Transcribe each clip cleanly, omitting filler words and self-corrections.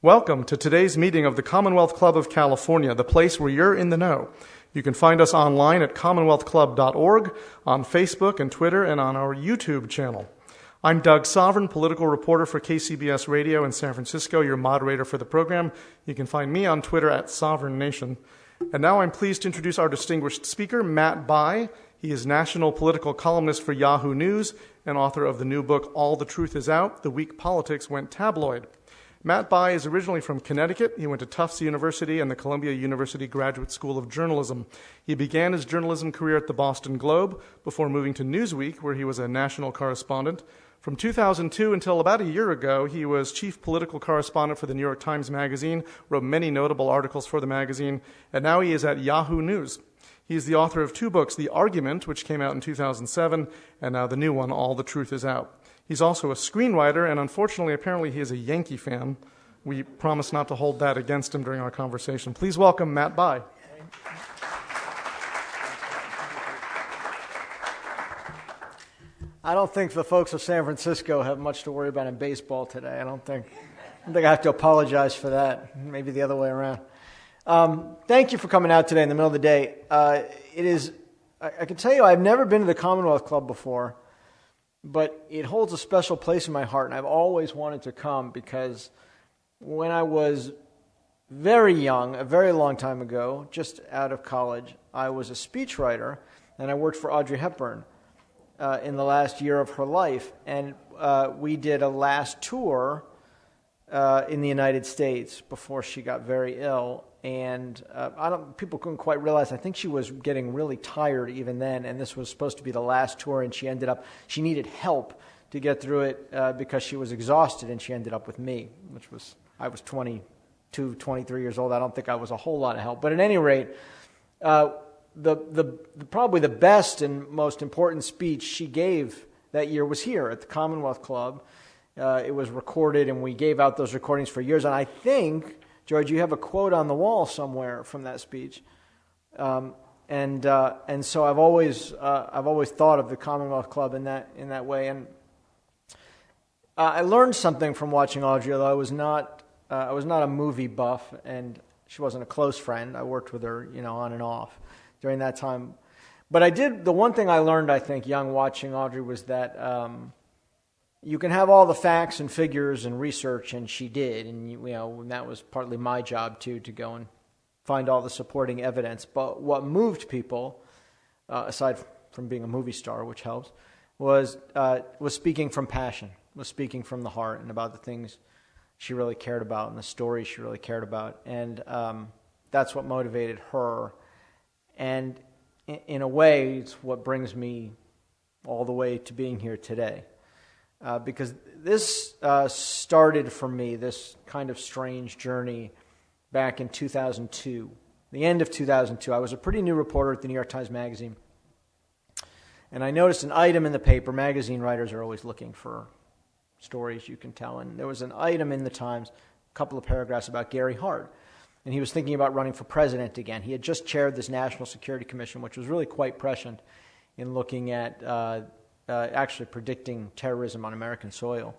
Welcome to today's meeting of the Commonwealth Club of California, the place where you're in the know. You can find us online at commonwealthclub.org, on Facebook and Twitter, and on our YouTube channel. I'm Doug Sovereign, political reporter for KCBS Radio in San Francisco, your moderator for the program. You can find me on Twitter at Sovereign Nation. And now I'm pleased to introduce our distinguished speaker, Matt Bai. He is national political columnist for Yahoo News and author of the new book, All the Truth Is Out, The Week Politics Went Tabloid. Matt Bai is originally from Connecticut. He went to Tufts University and the Columbia University Graduate School of Journalism. He began his journalism career at the Boston Globe before moving to Newsweek, where he was a national correspondent. From 2002 until about a year ago, he was chief political correspondent for the New York Times Magazine, wrote many notable articles for the magazine, and now he is at Yahoo News. He is the author of two books, The Argument, which came out in 2007, and now the new one, All the Truth Is Out. He's also a screenwriter, and unfortunately, apparently, he is a Yankee fan. We promise not to hold that against him during our conversation. Please welcome Matt Bai. I don't think the folks of San Francisco have much to worry about in baseball today. I don't think I have to apologize for that. Maybe the other way around. Thank you for coming out today in the middle of the day. I can tell you I've never been to the Commonwealth Club before, but it holds a special place in my heart, and I've always wanted to come because when I was very young, a very long time ago, just out of college, I was a speechwriter, and I worked for Audrey Hepburn in the last year of her life, and we did a last tour in the United States before she got very ill. And people couldn't quite realize, I think she was getting really tired even then, and this was supposed to be the last tour, and she needed help to get through it because she was exhausted, and she ended up with me, I was 22, 23 years old. I don't think I was a whole lot of help. But at any rate, probably the best and most important speech she gave that year was here at the Commonwealth Club. It was recorded, and we gave out those recordings for years, and I think, George, you have a quote on the wall somewhere from that speech, and so I've always thought of the Commonwealth Club in that way. And I learned something from watching Audrey, although I was not a movie buff, and she wasn't a close friend. I worked with her, on and off during that time. But I did. The one thing I learned, I think, young watching Audrey, was that you can have all the facts and figures and research, and she did, and that was partly my job too, to go and find all the supporting evidence. But what moved people, aside from being a movie star, which helps, was speaking from passion, was speaking from the heart, and about the things she really cared about and the stories she really cared about, and that's what motivated her. And in a way, it's what brings me all the way to being here today. Because this started for me, this kind of strange journey, back in 2002. The end of 2002. I was a pretty new reporter at the New York Times Magazine. And I noticed an item in the paper. Magazine writers are always looking for stories, you can tell. And there was an item in the Times, a couple of paragraphs about Gary Hart. And he was thinking about running for president again. He had just chaired this National Security Commission, which was really quite prescient in looking at actually predicting terrorism on American soil.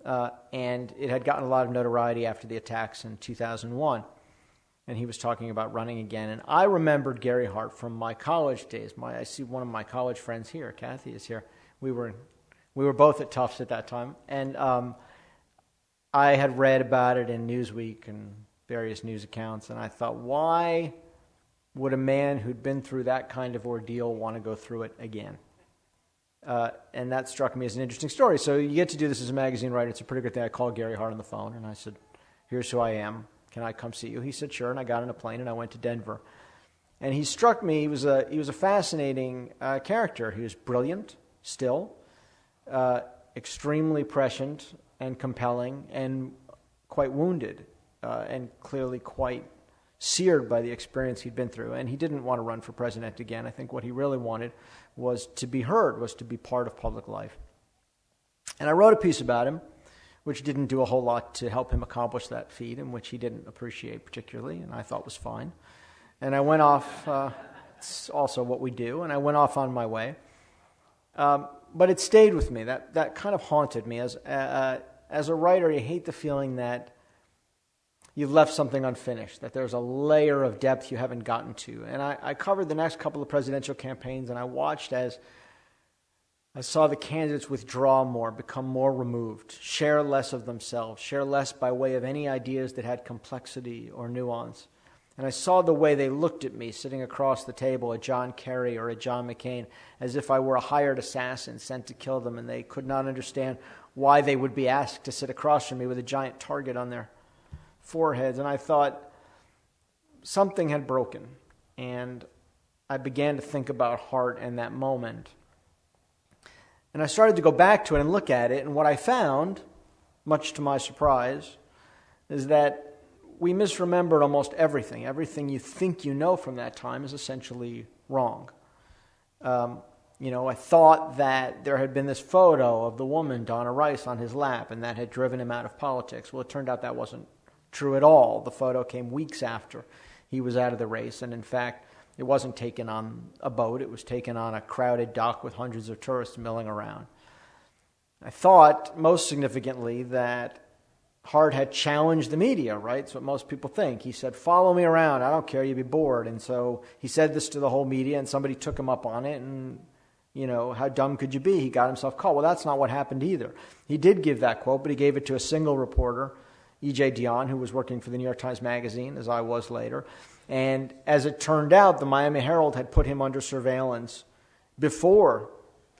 And it had gotten a lot of notoriety after the attacks in 2001. And he was talking about running again. And I remembered Gary Hart from my college days. I see one of my college friends here. Kathy is here. We were both at Tufts at that time. And I had read about it in Newsweek and various news accounts. And I thought, why would a man who'd been through that kind of ordeal want to go through it again? And that struck me as an interesting story. So you get to do this as a magazine writer. It's a pretty good thing. I called Gary Hart on the phone, and I said, here's who I am. Can I come see you? He said, sure, and I got on a plane, and I went to Denver. And he struck me. He was a fascinating character. He was brilliant, still, extremely prescient and compelling, and quite wounded, and clearly quite seared by the experience he'd been through. And he didn't want to run for president again. I think what he really wanted was to be heard, was to be part of public life. And I wrote a piece about him, which didn't do a whole lot to help him accomplish that feat, and which he didn't appreciate particularly, and I thought was fine. And I went off, it's also what we do, and I went off on my way. But it stayed with me. That kind of haunted me. As a writer, you hate the feeling that you've left something unfinished, that there's a layer of depth you haven't gotten to. And I covered the next couple of presidential campaigns, and I watched as I saw the candidates withdraw more, become more removed, share less of themselves, share less by way of any ideas that had complexity or nuance. And I saw the way they looked at me sitting across the table, at John Kerry or at John McCain, as if I were a hired assassin sent to kill them, and they could not understand why they would be asked to sit across from me with a giant target on their foreheads. And I thought something had broken. And I began to think about Hart in that moment. And I started to go back to it and look at it. And what I found, much to my surprise, is that we misremembered almost everything. Everything you think you know from that time is essentially wrong. I thought that there had been this photo of the woman, Donna Rice, on his lap, and that had driven him out of politics. Well, it turned out that wasn't true at all. The photo came weeks after he was out of the race, and in fact, it wasn't taken on a boat. It was taken on a crowded dock with hundreds of tourists milling around. I thought, most significantly, that Hart had challenged the media, right? That's what most people think. He said, follow me around. I don't care. You'll be bored. And so he said this to the whole media, and somebody took him up on it. And, how dumb could you be? He got himself caught. Well, that's not what happened either. He did give that quote, but he gave it to a single reporter, E.J. Dionne, who was working for the New York Times Magazine, as I was later. And as it turned out, the Miami Herald had put him under surveillance before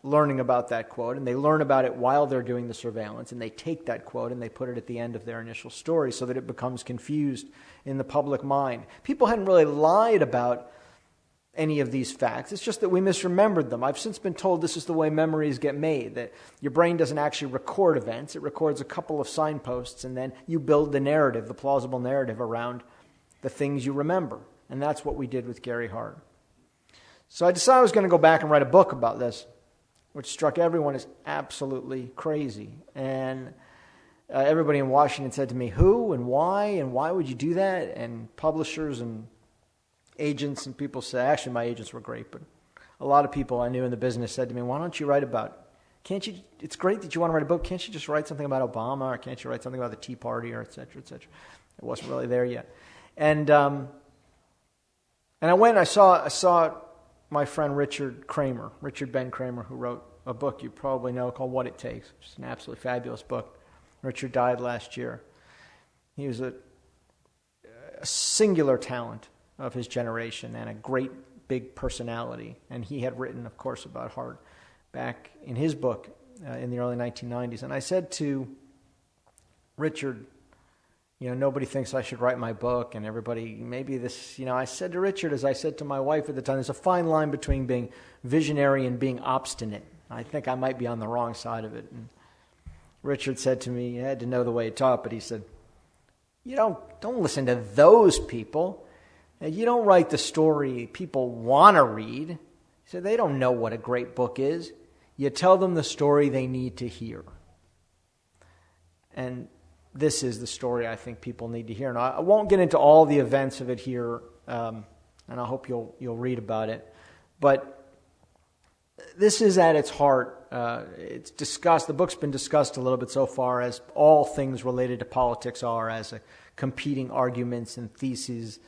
learning about that quote, and they learn about it while they're doing the surveillance, and they take that quote and they put it at the end of their initial story so that it becomes confused in the public mind. People hadn't really lied about any of these facts. It's just that we misremembered them. I've since been told this is the way memories get made, that your brain doesn't actually record events. It records a couple of signposts, and then you build the narrative, the plausible narrative around the things you remember. And that's what we did with Gary Hart. So I decided I was going to go back and write a book about this, which struck everyone as absolutely crazy. And everybody in Washington said to me, who and why would you do that? And publishers and agents and people said, actually my agents were great, but a lot of people I knew in the business said to me, why don't you write about, it's great that you want to write a book, can't you just write something about Obama, or can't you write something about the Tea Party, or et cetera, et cetera. It wasn't really there yet. And I went and I saw my friend Richard Ben Kramer, who wrote a book you probably know called What It Takes, which is an absolutely fabulous book. Richard died last year. He was a singular talent of his generation and a great big personality. And he had written, of course, about Hart back in his book in the early 1990s. And I said to Richard, nobody thinks I should write my book, and everybody, maybe this, I said to Richard, as I said to my wife at the time, there's a fine line between being visionary and being obstinate. I think I might be on the wrong side of it. And Richard said to me, he had to know the way he taught, but he said, don't listen to those people. You don't write the story people want to read. He said, they don't know what a great book is. You tell them the story they need to hear. And this is the story I think people need to hear. Now, I won't get into all the events of it here, and I hope you'll read about it. But this is at its heart. It's discussed. The book's been discussed a little bit so far, as all things related to politics are, as competing arguments and theses.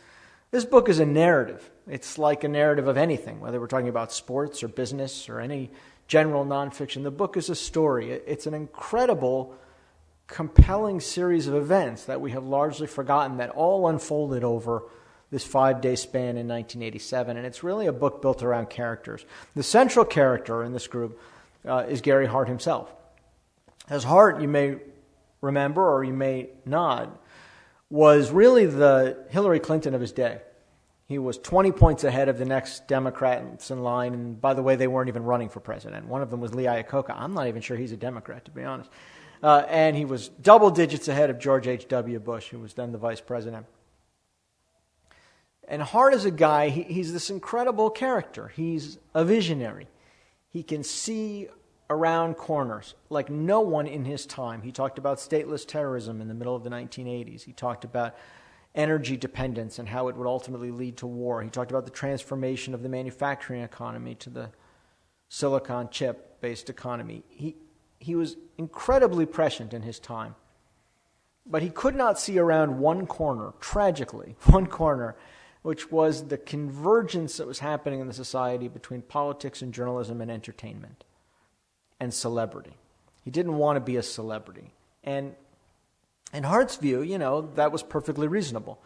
This book is a narrative. It's like a narrative of anything, whether we're talking about sports or business or any general nonfiction. The book is a story. It's an incredible, compelling series of events that we have largely forgotten that all unfolded over this 5-day span in 1987. And it's really a book built around characters. The central character in this group is Gary Hart himself. As Hart, you may remember or you may not, was really the Hillary Clinton of his day. He was 20 points ahead of the next Democrats in line. And by the way, they weren't even running for president. One of them was Lee Iacocca. I'm not even sure he's a Democrat, to be honest. And he was double digits ahead of George H.W. Bush, who was then the vice president. And Hart is a guy, he's this incredible character. He's a visionary. He can see around corners like no one in his time. He talked about stateless terrorism in the middle of the 1980s. He talked about energy dependence and how it would ultimately lead to war. He talked about the transformation of the manufacturing economy to the silicon chip-based economy. He was incredibly prescient in his time. But he could not see around one corner, tragically, one corner, which was the convergence that was happening in the society between politics and journalism and entertainment and celebrity. He didn't want to be a celebrity. And in Hart's view, that was perfectly reasonable.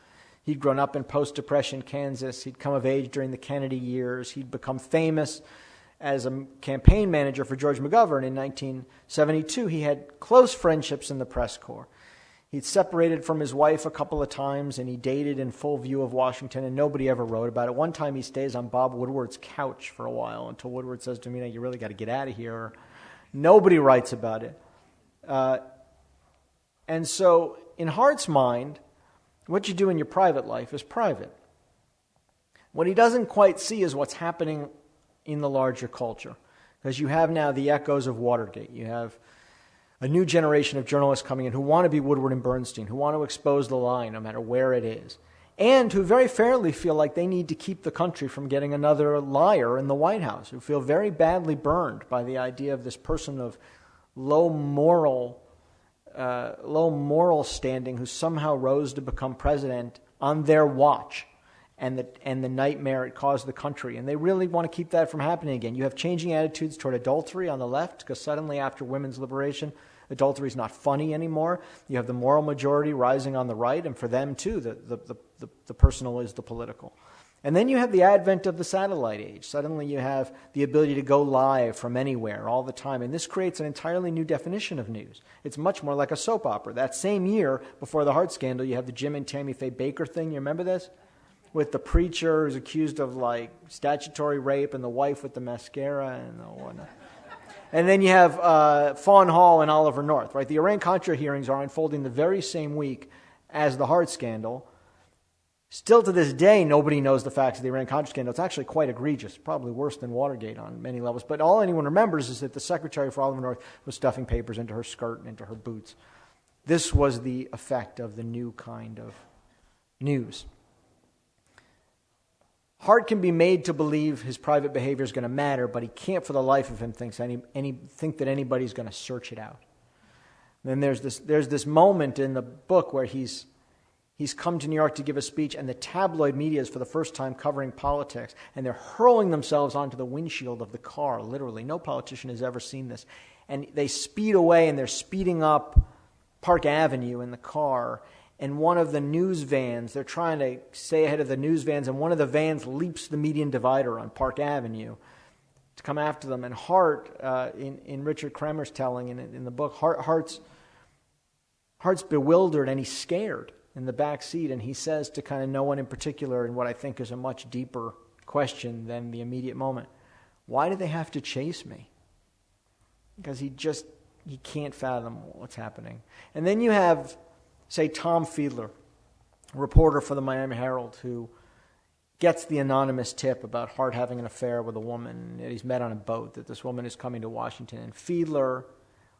He'd grown up in post-Depression Kansas. He'd come of age during the Kennedy years. He'd become famous as a campaign manager for George McGovern in 1972. He had close friendships in the press corps. He'd separated from his wife a couple of times, and he dated in full view of Washington, and nobody ever wrote about it. One time he stays on Bob Woodward's couch for a while until Woodward says to him, you really got to get out of here. Nobody writes about it. And so in Hart's mind, what you do in your private life is private. What he doesn't quite see is what's happening in the larger culture. Because you have now the echoes of Watergate. You have a new generation of journalists coming in who want to be Woodward and Bernstein, who want to expose the lie no matter where it is, and who very fairly feel like they need to keep the country from getting another liar in the White House, who feel very badly burned by the idea of this person of low moral standing who somehow rose to become president on their watch, and the nightmare it caused the country. And they really want to keep that from happening again. You have changing attitudes toward adultery on the left, because suddenly after women's liberation, adultery is not funny anymore. You have the moral majority rising on the right, and for them too, the personal is the political. And then you have the advent of the satellite age. Suddenly you have the ability to go live from anywhere all the time. And this creates an entirely new definition of news. It's much more like a soap opera. That same year, before the Hart scandal, you have the Jim and Tammy Faye Baker thing. You remember this? With the preacher who's accused of statutory rape and the wife with the mascara and the whatnot. And then you have Fawn Hall and Oliver North, right? The Iran-Contra hearings are unfolding the very same week as the Hart scandal. Still to this day, nobody knows the facts of the Iran-Contra scandal. It's actually quite egregious, probably worse than Watergate on many levels. But all anyone remembers is that the secretary for Oliver North was stuffing papers into her skirt and into her boots. This was the effect of the new kind of news. Hart can be made to believe his private behavior is going to matter, but he can't for the life of him think that anybody's going to search it out. And then there's this moment in the book where he's come to New York to give a speech, and the tabloid media is for the first time covering politics, and they're hurling themselves onto the windshield of the car, literally. No politician has ever seen this. And they speed away, and they're speeding up Park Avenue in the car, and one of the news vans, they're trying to stay ahead of the news vans, and one of the vans leaps the median divider on Park Avenue to come after them. And Hart, in Richard Kremer's telling in the book, Hart's bewildered and he's scared in the back seat, and he says to kind of no one in particular, in what I think is a much deeper question than the immediate moment, why do they have to chase me? Because he can't fathom what's happening. And then you have, say, Tom Fiedler, a reporter for the Miami Herald, who gets the anonymous tip about Hart having an affair with a woman that he's met on a boat, that this woman is coming to Washington. And Fiedler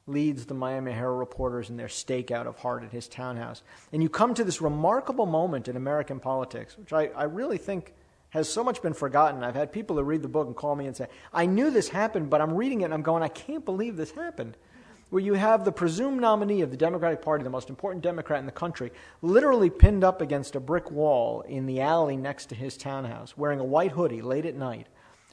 leads the Miami Herald reporters in their stakeout of Hart at his townhouse. And you come to this remarkable moment in American politics, which I really think has so much been forgotten. I've had people that read the book and call me and say, I knew this happened, but I'm reading it and I'm going, I can't believe this happened. Where you have the presumed nominee of the Democratic Party, the most important Democrat in the country, literally pinned up against a brick wall in the alley next to his townhouse, wearing a white hoodie late at night,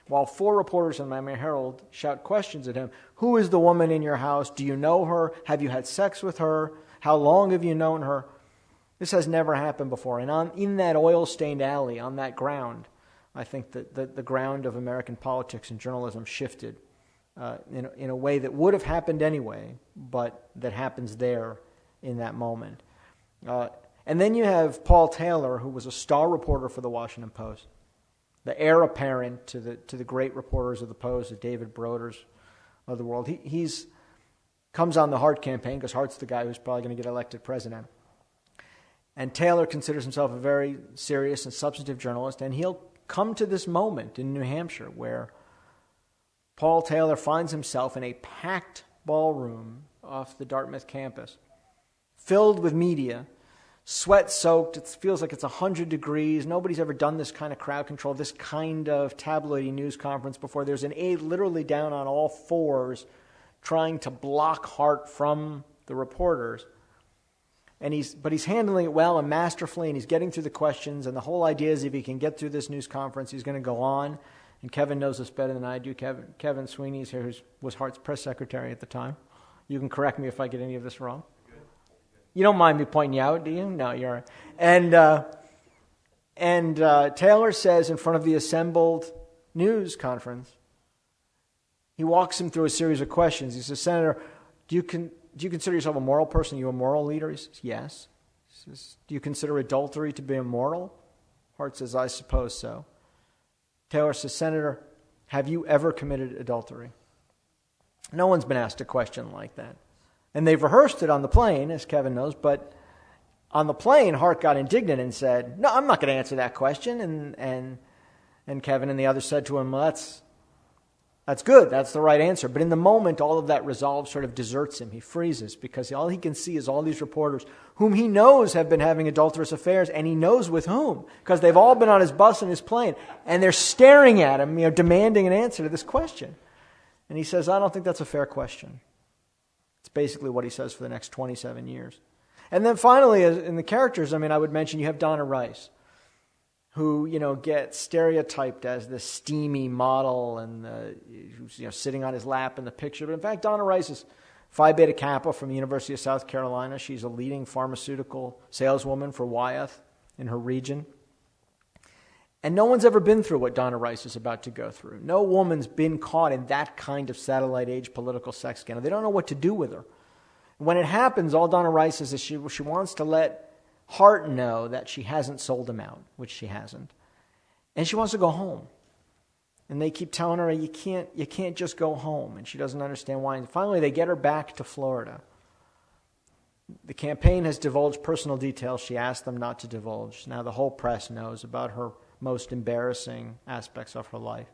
while 4 reporters in the Miami Herald shout questions at him. Who is the woman in your house? Do you know her? Have you had sex with her? How long have you known her? This has never happened before. And in that oil-stained alley, on that ground, I think that the ground of American politics and journalism shifted in a way that would have happened anyway, but that happens there in that moment. And then you have Paul Taylor, who was a star reporter for the Washington Post, the heir apparent to the great reporters of the Post, the David Broders of the world. He's comes on the Hart campaign because Hart's the guy who's probably going to get elected president. And Taylor considers himself a very serious and substantive journalist, and he'll come to this moment in New Hampshire where Paul Taylor finds himself in a packed ballroom off the Dartmouth campus, filled with media, sweat-soaked. It feels like it's 100 degrees. Nobody's ever done this kind of crowd control, this kind of tabloidy news conference before. There's an aide literally down on all fours trying to block Hart from the reporters. but he's handling it well and masterfully, and he's getting through the questions. And the whole idea is if he can get through this news conference, he's going to go on. And Kevin knows this better than I do. Kevin Sweeney's here, who was Hart's press secretary at the time. You can correct me if I get any of this wrong. You don't mind me pointing you out, do you? No, you're all right. And Taylor says in front of the assembled news conference, he walks him through a series of questions. He says, Senator, do you consider yourself a moral person? Are you a moral leader? He says, yes. He says, do you consider adultery to be immoral? Hart says, I suppose so. Taylor says, Senator, have you ever committed adultery? No one's been asked a question like that. And they've rehearsed it on the plane, as Kevin knows, but on the plane, Hart got indignant and said, no, I'm not going to answer that question. And Kevin and the others said to him, well, that's good. That's the right answer. But in the moment, all of that resolve sort of deserts him. He freezes because all he can see is all these reporters whom he knows have been having adulterous affairs, and he knows with whom, because they've all been on his bus and his plane, and they're staring at him, demanding an answer to this question. And he says, I don't think that's a fair question. It's basically what he says for the next 27 years. And then finally, in the characters, I would mention you have Donna Rice, who, gets stereotyped as this steamy model and who's, sitting on his lap in the picture. But in fact, Donna Rice is Phi Beta Kappa from the University of South Carolina. She's a leading pharmaceutical saleswoman for Wyeth in her region. And no one's ever been through what Donna Rice is about to go through. No woman's been caught in that kind of satellite age political sex scandal. They don't know what to do with her. When it happens, all Donna Rice is she wants to let Hart know that she hasn't sold him out, which she hasn't. And she wants to go home. And they keep telling her, you can't just go home. And she doesn't understand why. And finally, they get her back to Florida. The campaign has divulged personal details she asked them not to divulge. Now the whole press knows about her most embarrassing aspects of her life.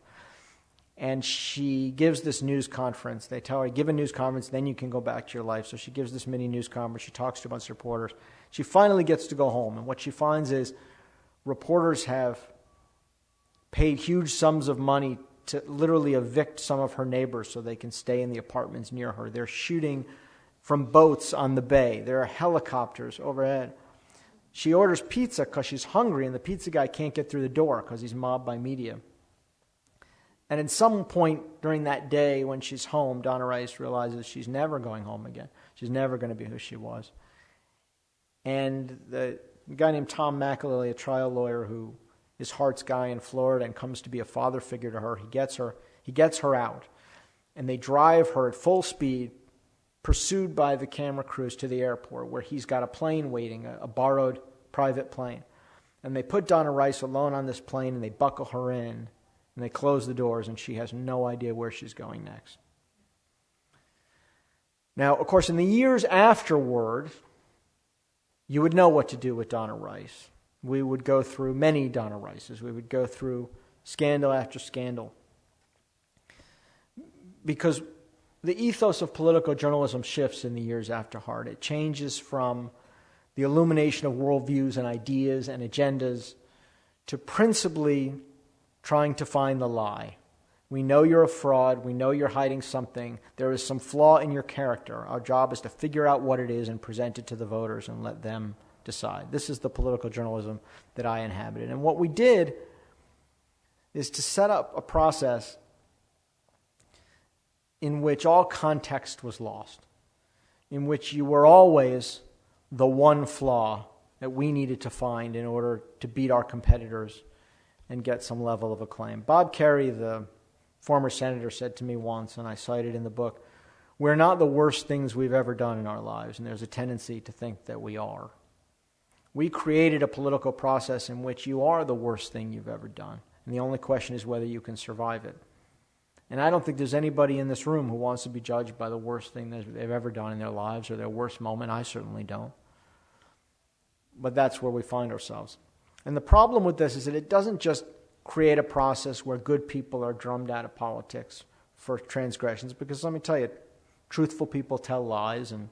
And she gives this news conference. They tell her, give a news conference, then you can go back to your life. So she gives this mini news conference. She talks to a bunch of reporters. She finally gets to go home. And what she finds is reporters have paid huge sums of money to literally evict some of her neighbors so they can stay in the apartments near her. They're shooting from boats on the bay. There are helicopters overhead. She orders pizza because she's hungry, and the pizza guy can't get through the door because he's mobbed by media. And at some point during that day when she's home, Donna Rice realizes she's never going home again. She's never going to be who she was. And the guy named Tom McAlilly, a trial lawyer who is Hart's guy in Florida and comes to be a father figure to her, he gets her out. And they drive her at full speed, pursued by the camera crews, to the airport where he's got a plane waiting, a borrowed private plane. And they put Donna Rice alone on this plane and they buckle her in and they close the doors, and she has no idea where she's going next. Now, of course, in the years afterward, you would know what to do with Donna Rice. We would go through many Donna Rices. We would go through scandal after scandal. Because the ethos of political journalism shifts in the years after Hart. It changes from the illumination of worldviews and ideas and agendas to principally trying to find the lie. We know you're a fraud. We know you're hiding something. There is some flaw in your character. Our job is to figure out what it is and present it to the voters and let them decide. This is the political journalism that I inhabited. And what we did is to set up a process in which all context was lost, in which you were always the one flaw that we needed to find in order to beat our competitors and get some level of acclaim. Bob Kerrey, the former senator, said to me once, and I cite it in the book, we're not the worst things we've ever done in our lives, and there's a tendency to think that we are. We created a political process in which you are the worst thing you've ever done, and the only question is whether you can survive it. And I don't think there's anybody in this room who wants to be judged by the worst thing that they've ever done in their lives or their worst moment. I certainly don't. But that's where we find ourselves. And the problem with this is that it doesn't just create a process where good people are drummed out of politics for transgressions, because let me tell you, truthful people tell lies and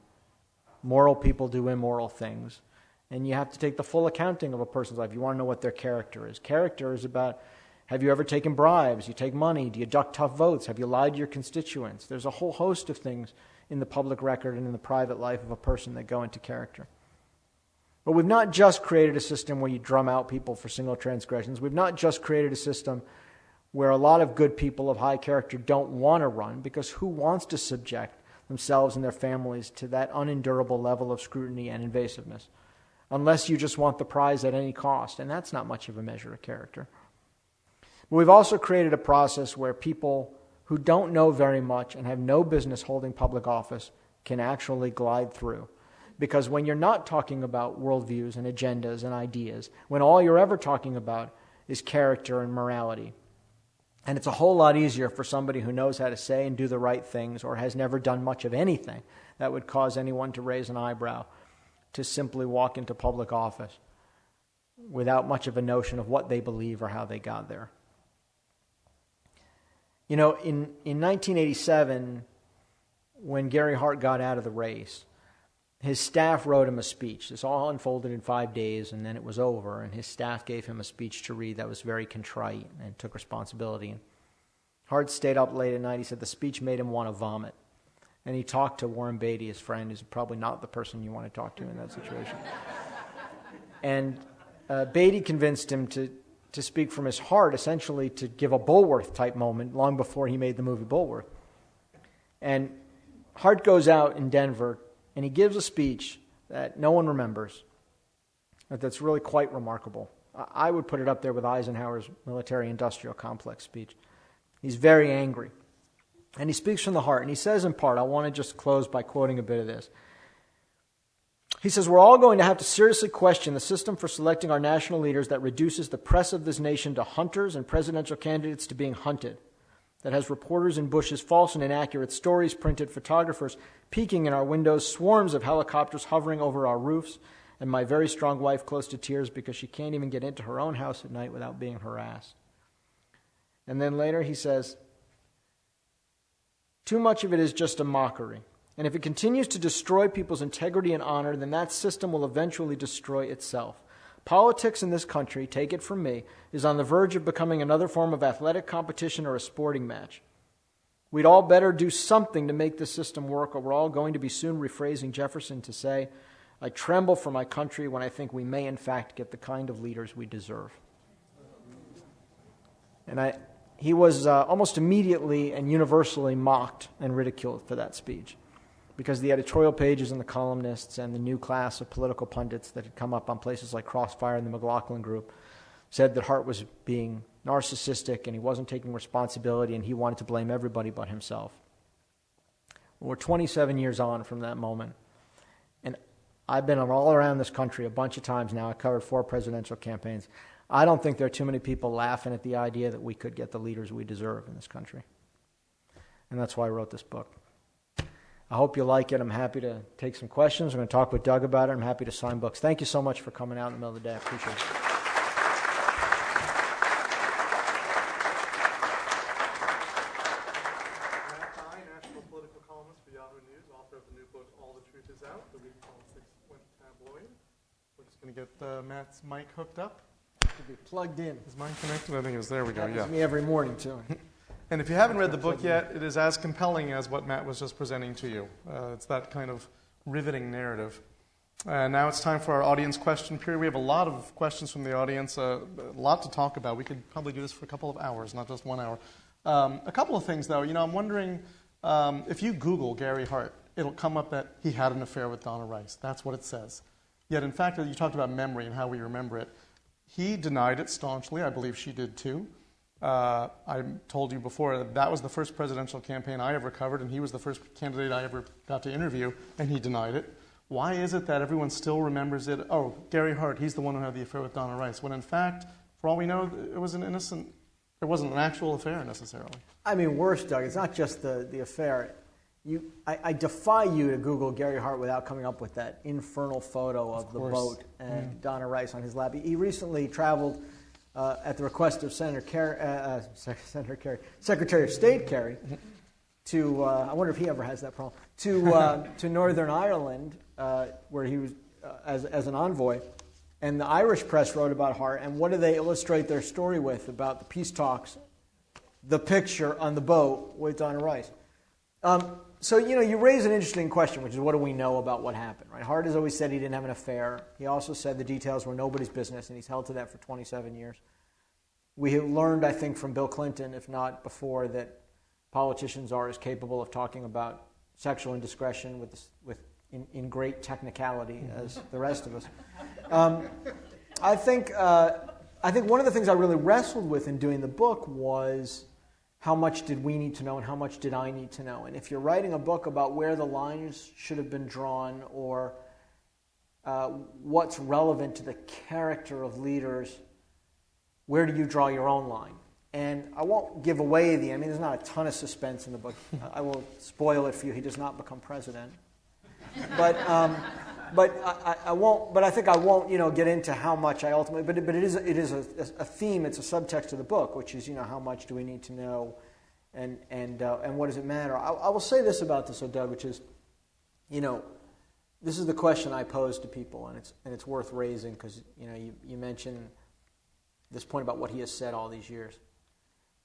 moral people do immoral things. And you have to take the full accounting of a person's life. You want to know what their character is. Character is about, have you ever taken bribes? You take money? Do you duck tough votes? Have you lied to your constituents? There's a whole host of things in the public record and in the private life of a person that go into character. But we've not just created a system where you drum out people for single transgressions. We've not just created a system where a lot of good people of high character don't want to run, because who wants to subject themselves and their families to that unendurable level of scrutiny and invasiveness? Unless you just want the prize at any cost, and that's not much of a measure of character. But we've also created a process where people who don't know very much and have no business holding public office can actually glide through. Because when you're not talking about worldviews and agendas and ideas, when all you're ever talking about is character and morality, and it's a whole lot easier for somebody who knows how to say and do the right things or has never done much of anything that would cause anyone to raise an eyebrow to simply walk into public office without much of a notion of what they believe or how they got there. You know, in 1987, when Gary Hart got out of the race, his staff wrote him a speech. This all unfolded in 5 days, and then it was over, and his staff gave him a speech to read that was very contrite and took responsibility. And Hart stayed up late at night. He said the speech made him want to vomit. And he talked to Warren Beatty, his friend, who's probably not the person you want to talk to in that situation. And Beatty convinced him to speak from his heart, essentially to give a Bulworth-type moment long before he made the movie Bulworth. And Hart goes out in Denver, and he gives a speech that no one remembers, but that's really quite remarkable. I would put it up there with Eisenhower's military-industrial complex speech. He's very angry. And he speaks from the heart. And he says in part, I want to just close by quoting a bit of this. He says, we're all going to have to seriously question the system for selecting our national leaders that reduces the press of this nation to hunters and presidential candidates to being hunted, that has reporters in bushes, false and inaccurate stories printed, photographers peeking in our windows, swarms of helicopters hovering over our roofs, and my very strong wife close to tears because she can't even get into her own house at night without being harassed. And then later he says, too much of it is just a mockery. And if it continues to destroy people's integrity and honor, then that system will eventually destroy itself. Politics in this country, take it from me, is on the verge of becoming another form of athletic competition or a sporting match. We'd all better do something to make this system work, or we're all going to be soon rephrasing Jefferson to say, I tremble for my country when I think we may in fact get the kind of leaders we deserve. And he was almost immediately and universally mocked and ridiculed for that speech, because the editorial pages and the columnists and the new class of political pundits that had come up on places like Crossfire and the McLaughlin Group said that Hart was being narcissistic and he wasn't taking responsibility and he wanted to blame everybody but himself. Well, we're 27 years on from that moment, and I've been all around this country a bunch of times now. I covered 4 presidential campaigns. I don't think there are too many people laughing at the idea that we could get the leaders we deserve in this country. And that's why I wrote this book. I hope you like it. I'm happy to take some questions. I'm going to talk with Doug about it. I'm happy to sign books. Thank you so much for coming out in the middle of the day. I appreciate it. Matt Dye, national political columnist for Yahoo News, author of the new book, All the Truth Is Out, The Week Politics Went Tabloid. We're just going to get Matt's mic hooked up. Should be plugged in. Is mine connected? I think it's there we go, Happens yeah. to me every morning, too. And if you haven't read the book yet, it is as compelling as what Matt was just presenting to you. It's that kind of riveting narrative. Now it's time for our audience question period. We have a lot of questions from the audience, a lot to talk about. We could probably do this for a couple of hours, not just 1 hour. A couple of things, though. You know, I'm wondering, if you Google Gary Hart, it'll come up that he had an affair with Donna Rice. That's what it says. Yet, in fact, you talked about memory and how we remember it. He denied it staunchly. I believe she did, too. I told you before that was the first presidential campaign I ever covered, and he was the first candidate I ever got to interview, and he denied it. Why is it that everyone still remembers it? Oh, Gary Hart, he's the one who had the affair with Donna Rice, when in fact, for all we know, it was an innocent, it wasn't an actual affair necessarily. I mean, worse, Doug, it's not just the affair. I defy you to Google Gary Hart without coming up with that infernal photo of the boat and Donna Rice on his lap. He recently traveled at the request of Secretary of State Kerry to, I wonder if he ever has that problem, to Northern Ireland, where he was as an envoy. And the Irish press wrote about Hart, and what do they illustrate their story with about the peace talks? The picture on the boat with Donna Rice. So, you raise an interesting question, which is what do we know about what happened, right? Hart has always said he didn't have an affair. He also said the details were nobody's business, and he's held to that for 27 years. We have learned, I think, from Bill Clinton, if not before, that politicians are as capable of talking about sexual indiscretion in great technicality as the rest of us. I think one of the things I really wrestled with in doing the book was how much did we need to know and how much did I need to know? And if you're writing a book about where the lines should have been drawn or what's relevant to the character of leaders, where do you draw your own line? And I won't give away there's not a ton of suspense in the book. I will spoil it for you. He does not become president. But I won't. But I think I won't. Get into how much I ultimately. But it is a theme. It's a subtext of the book, which is how much do we need to know, and what does it matter? I will say this about this, Doug, which is, this is the question I pose to people, and it's worth raising because you mentioned this point about what he has said all these years.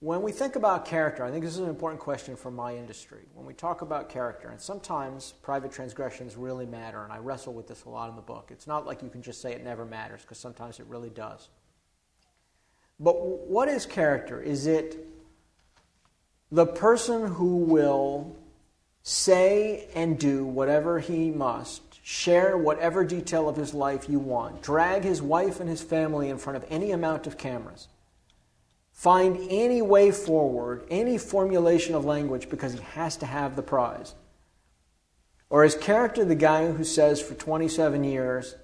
When we think about character, I think this is an important question for my industry. When we talk about character, and sometimes private transgressions really matter, and I wrestle with this a lot in the book. It's not like you can just say it never matters, because sometimes it really does. But what is character? Is it the person who will say and do whatever he must, share whatever detail of his life you want, drag his wife and his family in front of any amount of cameras, find any way forward, any formulation of language because he has to have the prize? Or is character the guy who says for 27 years,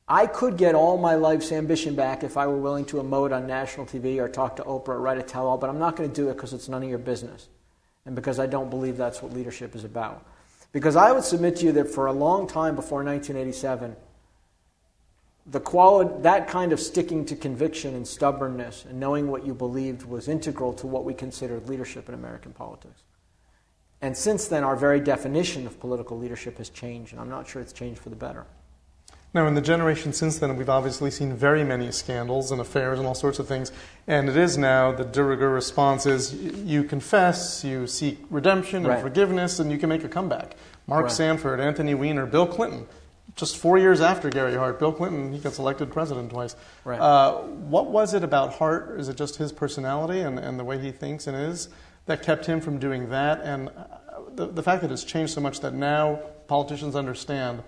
I could get all my life's ambition back if I were willing to emote on national TV or talk to Oprah or write a tell-all, but I'm not going to do it because it's none of your business and because I don't believe that's what leadership is about. Because I would submit to you that for a long time before 1987, that kind of sticking to conviction and stubbornness and knowing what you believed was integral to what we considered leadership in American politics. And since then, our very definition of political leadership has changed, and I'm not sure it's changed for the better. Now, in the generation since then, we've obviously seen very many scandals and affairs and all sorts of things. And it is now the de rigueur response is you confess, you seek redemption and forgiveness, and you can make a comeback. Mark Sanford, Anthony Weiner, Bill Clinton. Just 4 years after Gary Hart, Bill Clinton, he gets elected president twice. Right. What was it about Hart? Is it just his personality and the way he thinks and is that kept him from doing that? And the fact that it's changed so much that now politicians understand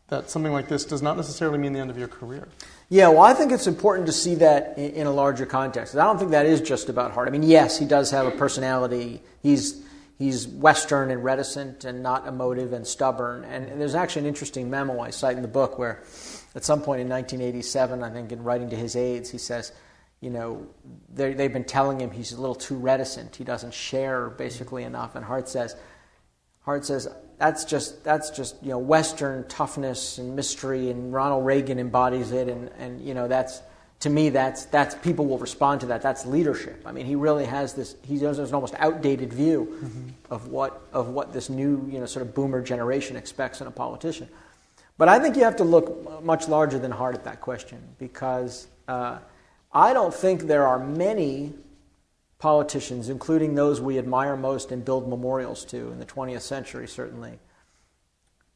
that something like this does not necessarily mean the end of your career. Yeah, well, I think it's important to see that in a larger context. I don't think that is just about Hart. I mean, yes, he does have a personality. He's Western and reticent and not emotive and stubborn. And there's actually an interesting memo I cite in the book where at some point in 1987, I think in writing to his aides, he says, they've been telling him he's a little too reticent. He doesn't share basically enough. And Hart says, that's just Western toughness and mystery, and Ronald Reagan embodies it, and that's, to me, that's people will respond to that. That's leadership. I mean, he really has this. He has an almost outdated view of what this new sort of boomer generation expects in a politician. But I think you have to look much larger than Hart at that question, because I don't think there are many politicians, including those we admire most and build memorials to in the 20th century, certainly,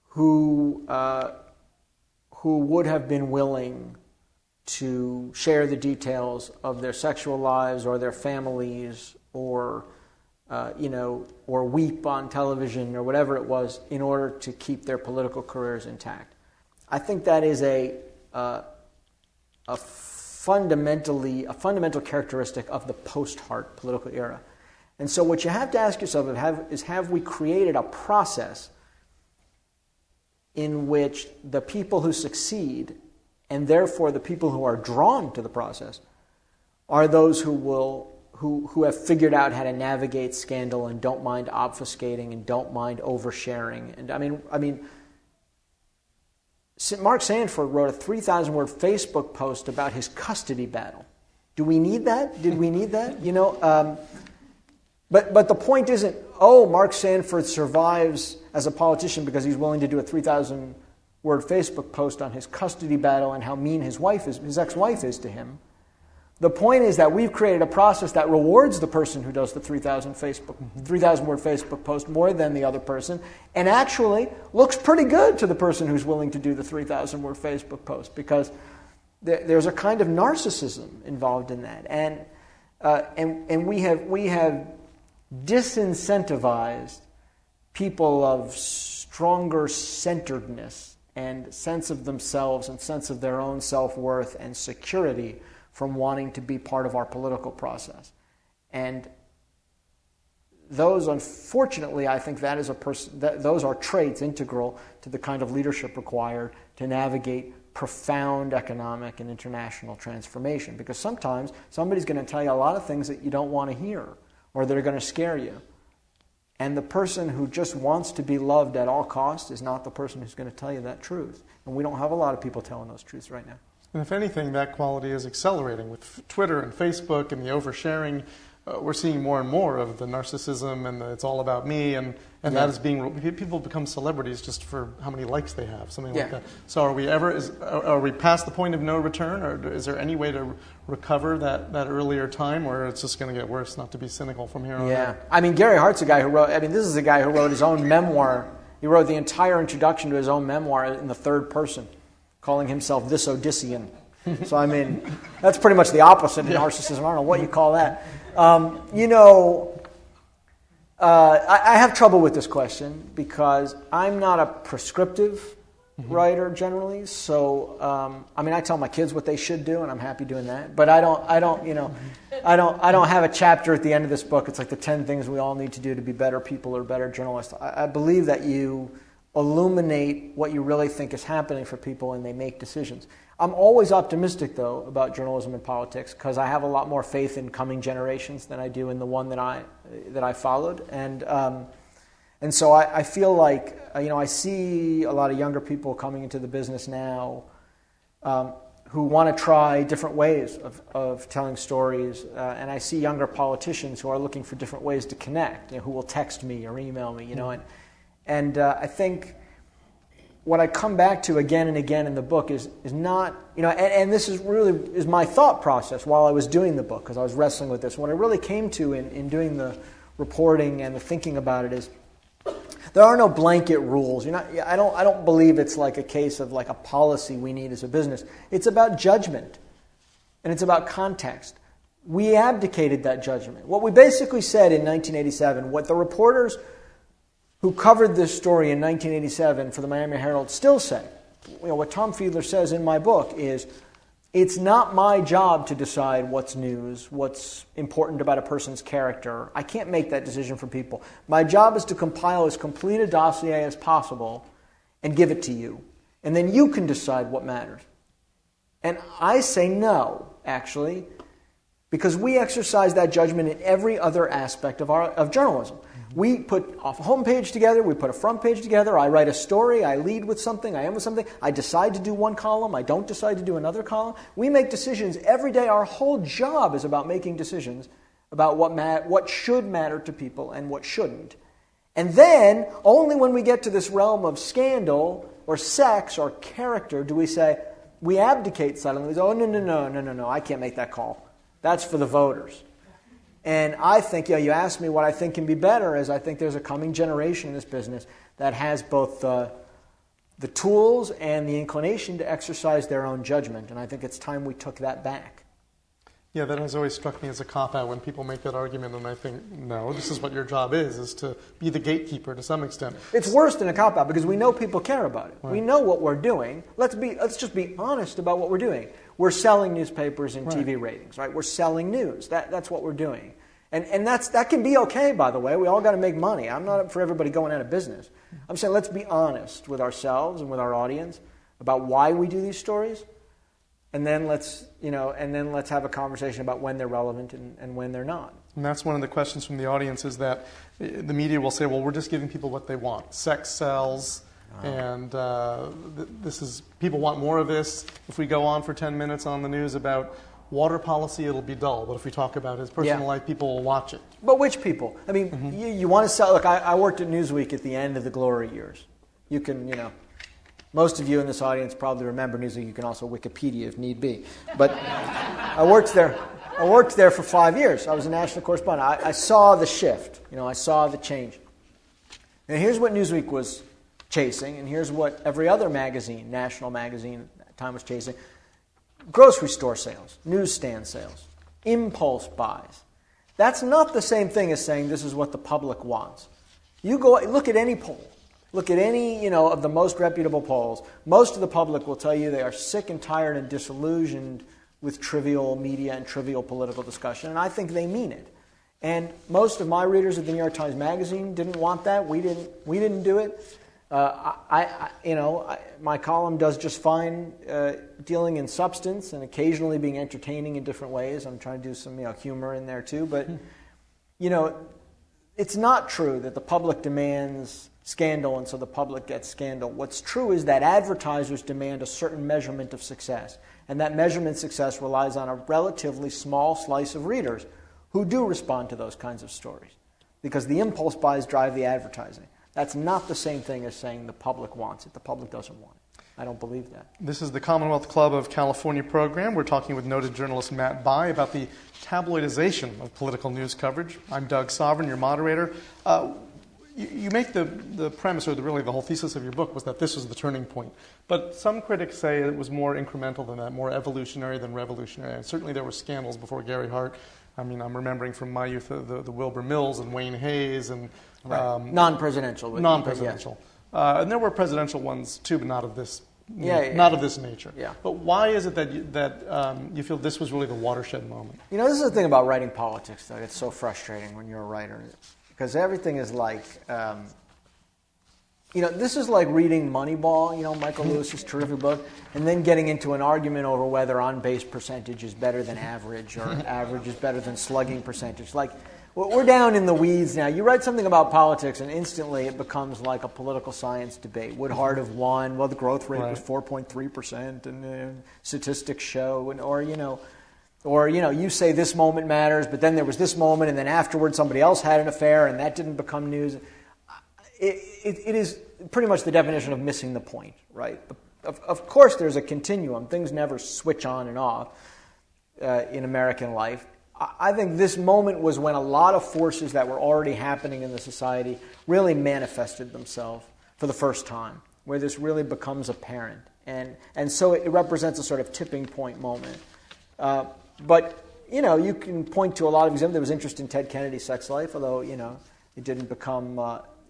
who would have been willing to share the details of their sexual lives or their families or weep on television or whatever it was in order to keep their political careers intact. I think that is a fundamental characteristic of the post-Hart political era. And so what you have to ask yourself is have we created a process in which the people who succeed, and therefore the people who are drawn to the process, are those who have figured out how to navigate scandal and don't mind obfuscating and don't mind oversharing. And I mean, Mark Sanford wrote a 3,000-word Facebook post about his custody battle. Do we need that? Did we need that? But the point isn't, Mark Sanford survives as a politician because he's willing to do a 3,000-word Facebook post on his custody battle and how mean his ex-wife is to him. The point is that we've created a process that rewards the person who does the 3,000 word Facebook post more than the other person, and actually looks pretty good to the person who's willing to do the 3,000 word Facebook post, because there's a kind of narcissism involved in that, and we have disincentivized people of stronger centeredness and sense of themselves and sense of their own self-worth and security from wanting to be part of our political process. And those, unfortunately, I think that is those are traits integral to the kind of leadership required to navigate profound economic and international transformation. Because sometimes somebody's going to tell you a lot of things that you don't want to hear, or that are going to scare you. And the person who just wants to be loved at all costs is not the person who's going to tell you that truth. And we don't have a lot of people telling those truths right now. And if anything, that quality is accelerating with Twitter and Facebook and the oversharing. We're seeing more and more of the narcissism and it's all about me, and that is being, people become celebrities just for how many likes they have, something like that. So are we past the point of no return, or is there any way to recover that earlier time, or it's just going to get worse, not to be cynical from here on out? I mean, Gary Hart's a guy who wrote, this is a guy who wrote his own memoir. He wrote the entire introduction to his own memoir in the third person, calling himself this Odyssean. So, I mean, that's pretty much the opposite of narcissism. I don't know what you call that. I have trouble with this question because I'm not a prescriptive writer generally. So, I tell my kids what they should do, and I'm happy doing that. But I don't have a chapter at the end of this book. It's like the 10 things we all need to do to be better people or better journalists. I believe that you illuminate what you really think is happening for people, and they make decisions. I'm always optimistic, though, about journalism and politics because I have a lot more faith in coming generations than I do in the one that I followed, and so I feel like I see a lot of younger people coming into the business now who want to try different ways of telling stories, and I see younger politicians who are looking for different ways to connect, who will text me or email me, and I think what I come back to again and again in the book is not, and this is my thought process while I was doing the book, because I was wrestling with this. What I really came to in doing the reporting and the thinking about it is there are no blanket rules. I don't believe it's like a case of like a policy we need as a business. It's about judgment, and it's about context. We abdicated that judgment. What we basically said in 1987, what the reporters who covered this story in 1987 for the Miami Herald still say, what Tom Fiedler says in my book is, it's not my job to decide what's news, what's important about a person's character. I can't make that decision for people. My job is to compile as complete a dossier as possible and give it to you. And then you can decide what matters. And I say no, actually, because we exercise that judgment in every other aspect of journalism. We put a homepage together, we put a front page together, I write a story, I lead with something, I end with something, I decide to do one column, I don't decide to do another column. We make decisions every day. Our whole job is about making decisions about what should matter to people and what shouldn't. And then, only when we get to this realm of scandal or sex or character do we say, we abdicate suddenly. We say, oh, no, I can't make that call. That's for the voters. And I think, you asked me what I think can be better, is I think there's a coming generation in this business that has both the tools and the inclination to exercise their own judgment. And I think it's time we took that back. Yeah, that has always struck me as a cop-out when people make that argument, and I think, no, this is what your job is to be the gatekeeper to some extent. It's worse than a cop-out because we know people care about it. Right. We know what we're doing. Let's just be honest about what we're doing. We're selling newspapers and TV ratings, right? We're selling news. That's what we're doing. And that can be okay, by the way. We all got to make money. I'm not up for everybody going out of business. I'm saying let's be honest with ourselves and with our audience about why we do these stories. And then let's have a conversation about when they're relevant and when they're not. And that's one of the questions from the audience, is that the media will say, well, we're just giving people what they want. Sex sells, and people want more of this. If we go on for 10 minutes on the news about water policy, it'll be dull. But if we talk about his personal life, people will watch it. But which people? I mean, you want to sell. Look, I worked at Newsweek at the end of the glory years. You can, most of you in this audience probably remember Newsweek. You can also Wikipedia if need be. But I worked there. I worked there for 5 years. I was a national correspondent. I saw the shift. I saw the change. And here's what Newsweek was chasing, and here's what every other magazine, national magazine at that time, was chasing. Grocery store sales, newsstand sales, impulse buys. That's not the same thing as saying this is what the public wants. You go look at any poll. Look at any, of the most reputable polls. Most of the public will tell you they are sick and tired and disillusioned with trivial media and trivial political discussion, and I think they mean it. And most of my readers at the New York Times Magazine didn't want that. We didn't do it. My column does just fine dealing in substance and occasionally being entertaining in different ways. I'm trying to do some humor in there too. But, it's not true that the public demands scandal and so the public gets scandal. What's true is that advertisers demand a certain measurement of success. And that measurement success relies on a relatively small slice of readers who do respond to those kinds of stories. Because the impulse buys drive the advertising. That's not the same thing as saying the public wants it. The public doesn't want it. I don't believe that. This is the Commonwealth Club of California program. We're talking with noted journalist Matt Bai about the tabloidization of political news coverage. I'm Doug Sovereign, your moderator. You make the premise, or really the whole thesis of your book, was that this was the turning point. But some critics say it was more incremental than that, more evolutionary than revolutionary. And certainly there were scandals before Gary Hart. I mean, I'm remembering from my youth the Wilbur Mills and Wayne Hayes and non-presidential. Non-presidential, and there were presidential ones too, but not of this. Not of this nature. Yeah. But why is it that you feel this was really the watershed moment? This is the thing about writing politics, though. It's so frustrating when you're a writer, because everything is like, this is like reading Moneyball, Michael Lewis's terrific book, and then getting into an argument over whether on-base percentage is better than average or average is better than slugging percentage. Like, we're down in the weeds now. You write something about politics, and instantly it becomes like a political science debate. Would Hart have won? Well, the growth rate was 4.3%, and statistics show, or you say this moment matters, but then there was this moment, and then afterwards somebody else had an affair, and that didn't become news. It is pretty much the definition of missing the point, right? Of course, there's a continuum. Things never switch on and off in American life. I think this moment was when a lot of forces that were already happening in the society really manifested themselves for the first time, where this really becomes apparent. And so it represents a sort of tipping point moment. But, you can point to a lot of examples. There was interest in Ted Kennedy's sex life, although, it didn't become,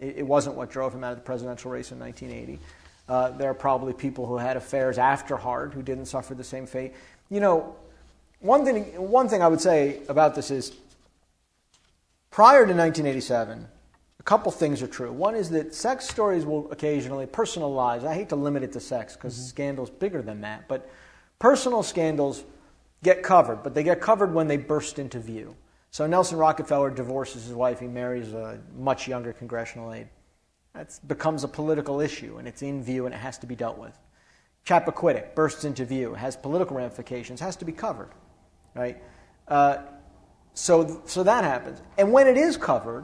it wasn't what drove him out of the presidential race in 1980. There are probably people who had affairs after Hart who didn't suffer the same fate. One thing I would say about this is, prior to 1987, a couple things are true. One is that sex stories will occasionally, personal lives, I hate to limit it to sex because scandal's bigger than that, but personal scandals get covered, but they get covered when they burst into view. So Nelson Rockefeller divorces his wife, he marries a much younger congressional aide. That becomes a political issue, and it's in view, and it has to be dealt with. Chappaquiddick bursts into view, has political ramifications, has to be covered. Right, so that happens, and when it is covered,